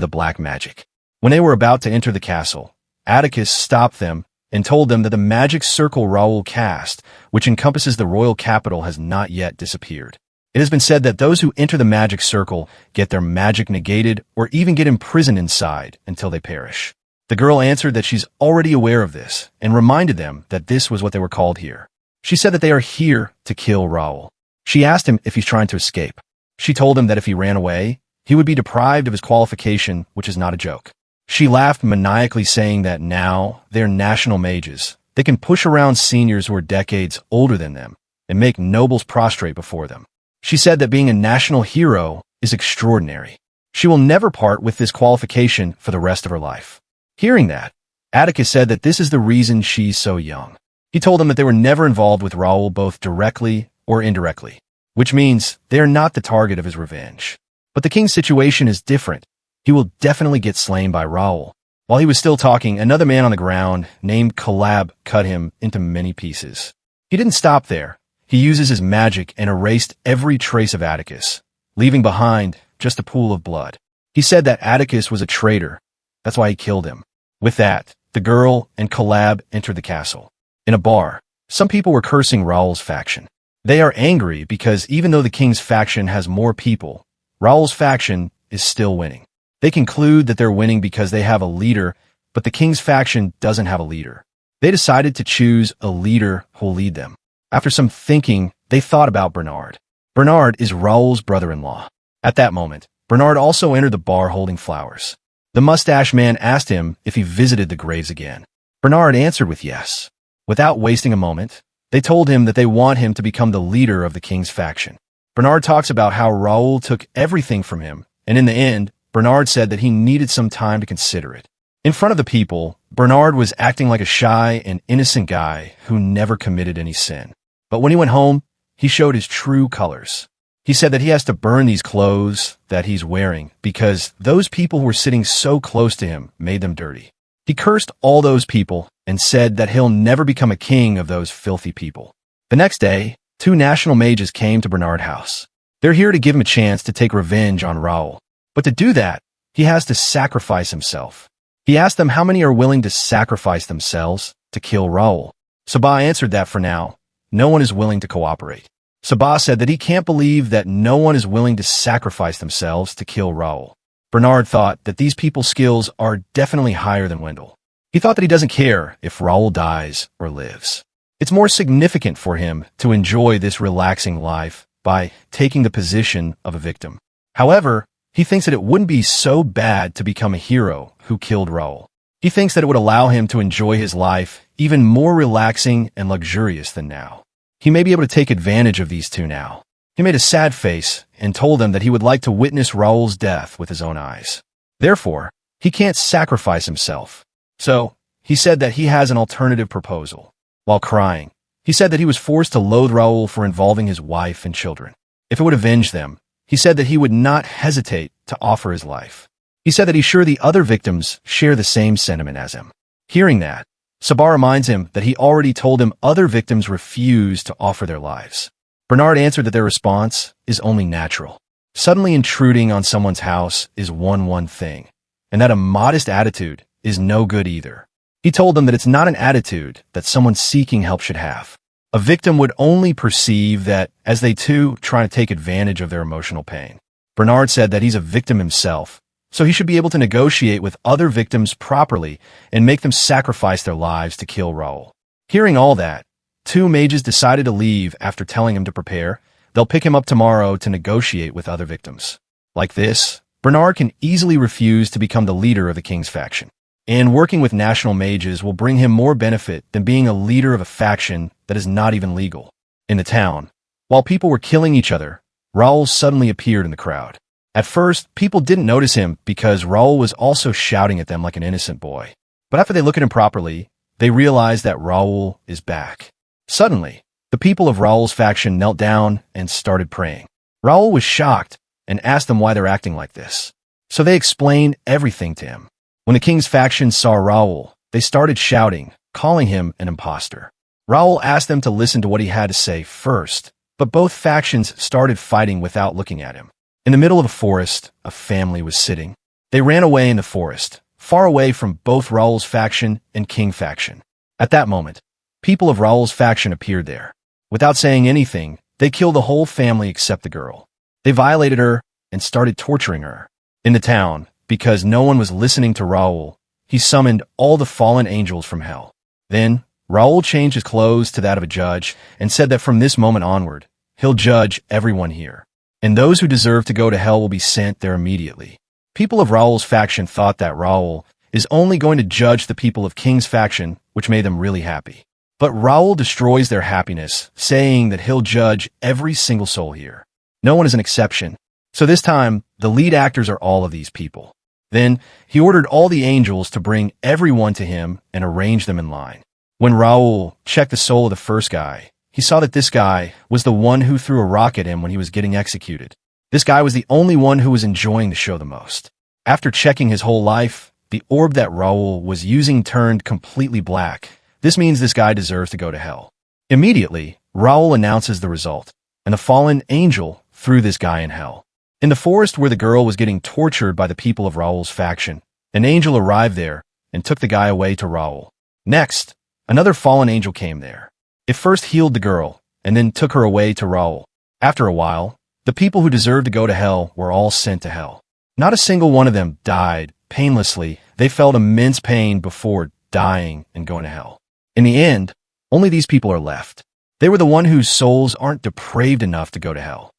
Speaker 1: the black magic. When they were about to enter the castle, Atticus stopped them and told them that the magic circle Raul cast, which encompasses the royal capital, has not yet disappeared. It has been said that those who enter the magic circle get their magic negated or even get imprisoned inside until they perish. The girl answered that she's already aware of this and reminded them that this was what they were called here. She said that they are here to kill Raul. She asked him if he's trying to escape. She told him that if he ran away, he would be deprived of his qualification, which is not a joke. She laughed maniacally, saying that now they're national mages. They can push around seniors who are decades older than them and make nobles prostrate before them. She said that being a national hero is extraordinary. She will never part with this qualification for the rest of her life. Hearing that, Atticus said that this is the reason she's so young. He told them that they were never involved with Raul both directly or indirectly, which means they are not the target of his revenge. But the king's situation is different. He will definitely get slain by Raul. While he was still talking, another man on the ground named Collab cut him into many pieces. He didn't stop there. He uses his magic and erased every trace of Atticus, leaving behind just a pool of blood. He said that Atticus was a traitor. That's why he killed him. With that, the girl and Collab entered the castle. In a bar, some people were cursing Raul's faction. They are angry because even though the king's faction has more people, Raul's faction is still winning. They conclude that they're winning because they have a leader, but the king's faction doesn't have a leader. They decided to choose a leader who will lead them. After some thinking, they thought about Bernard. Bernard is Raul's brother-in-law. At that moment, Bernard also entered the bar holding flowers. The mustache man asked him if he visited the graves again. Bernard answered with yes. Without wasting a moment, they told him that they want him to become the leader of the king's faction. Bernard talks about how Raul took everything from him, and in the end, Bernard said that he needed some time to consider it. In front of the people, Bernard was acting like a shy and innocent guy who never committed any sin. But when he went home, he showed his true colors. He said that he has to burn these clothes that he's wearing because those people who were sitting so close to him made them dirty. He cursed all those people and said that he'll never become a king of those filthy people. The next day, 2 national mages came to Bernard's house. They're here to give him a chance to take revenge on Raul. But to do that, he has to sacrifice himself. He asked them how many are willing to sacrifice themselves to kill Raul. Sabah answered that for now, no one is willing to cooperate. Sabah said that he can't believe that no one is willing to sacrifice themselves to kill Raul. Bernard thought that these people's skills are definitely higher than Wendell. He thought that he doesn't care if Raul dies or lives. It's more significant for him to enjoy this relaxing life by taking the position of a victim. However, he thinks that it wouldn't be so bad to become a hero who killed Raul. He thinks that it would allow him to enjoy his life even more relaxing and luxurious than now. He may be able to take advantage of these 2 now. He made a sad face and told them that he would like to witness Raul's death with his own eyes. Therefore, he can't sacrifice himself. So, he said that he has an alternative proposal. While crying, he said that he was forced to loathe Raul for involving his wife and children. If it would avenge them, he said that he would not hesitate to offer his life. He said that he's sure the other victims share the same sentiment as him. Hearing that, Sabah reminds him that he already told him other victims refused to offer their lives. Bernard answered that their response is only natural. Suddenly intruding on someone's house is one thing, and that a modest attitude is no good either. He told them that it's not an attitude that someone seeking help should have. A victim would only perceive that as they too try to take advantage of their emotional pain. Bernard said that he's a victim himself, so he should be able to negotiate with other victims properly and make them sacrifice their lives to kill Raul. Hearing all that, 2 mages decided to leave after telling him to prepare. They'll pick him up tomorrow to negotiate with other victims. Like this, Bernard can easily refuse to become the leader of the king's faction. And working with national mages will bring him more benefit than being a leader of a faction that is not even legal. In the town, while people were killing each other, Raul suddenly appeared in the crowd. At first, people didn't notice him because Raul was also shouting at them like an innocent boy. But after they look at him properly, they realize that Raul is back. Suddenly, the people of Raul's faction knelt down and started praying. Raul was shocked and asked them why they're acting like this. So they explained everything to him. When the king's faction saw Raul, they started shouting, calling him an imposter. Raul asked them to listen to what he had to say first, but both factions started fighting without looking at him. In the middle of a forest, a family was sitting. They ran away in the forest, far away from both Raul's faction and King faction. At that moment, people of Raul's faction appeared there. Without saying anything, they killed the whole family except the girl. They violated her and started torturing her. In the town, because no one was listening to Raul, he summoned all the fallen angels from hell. Then, Raul changed his clothes to that of a judge and said that from this moment onward, he'll judge everyone here. And those who deserve to go to hell will be sent there immediately. People of Raul's faction thought that Raul is only going to judge the people of King's faction, which made them really happy. But Raul destroys their happiness, saying that he'll judge every single soul here. No one is an exception. So this time, the lead actors are all of these people. Then, he ordered all the angels to bring everyone to him and arrange them in line. When Raul checked the soul of the first guy, he saw that this guy was the one who threw a rock at him when he was getting executed. This guy was the only one who was enjoying the show the most. After checking his whole life, the orb that Raul was using turned completely black. This means this guy deserves to go to hell. Immediately, Raul announces the result, and the fallen angel threw this guy in hell. In the forest where the girl was getting tortured by the people of Raul's faction, an angel arrived there and took the guy away to Raul. Next, another fallen angel came there. It first healed the girl, and then took her away to Raul. After a while, the people who deserved to go to hell were all sent to hell. Not a single one of them died painlessly. They felt immense pain before dying and going to hell. In the end, only these people are left. They were the one whose souls aren't depraved enough to go to hell.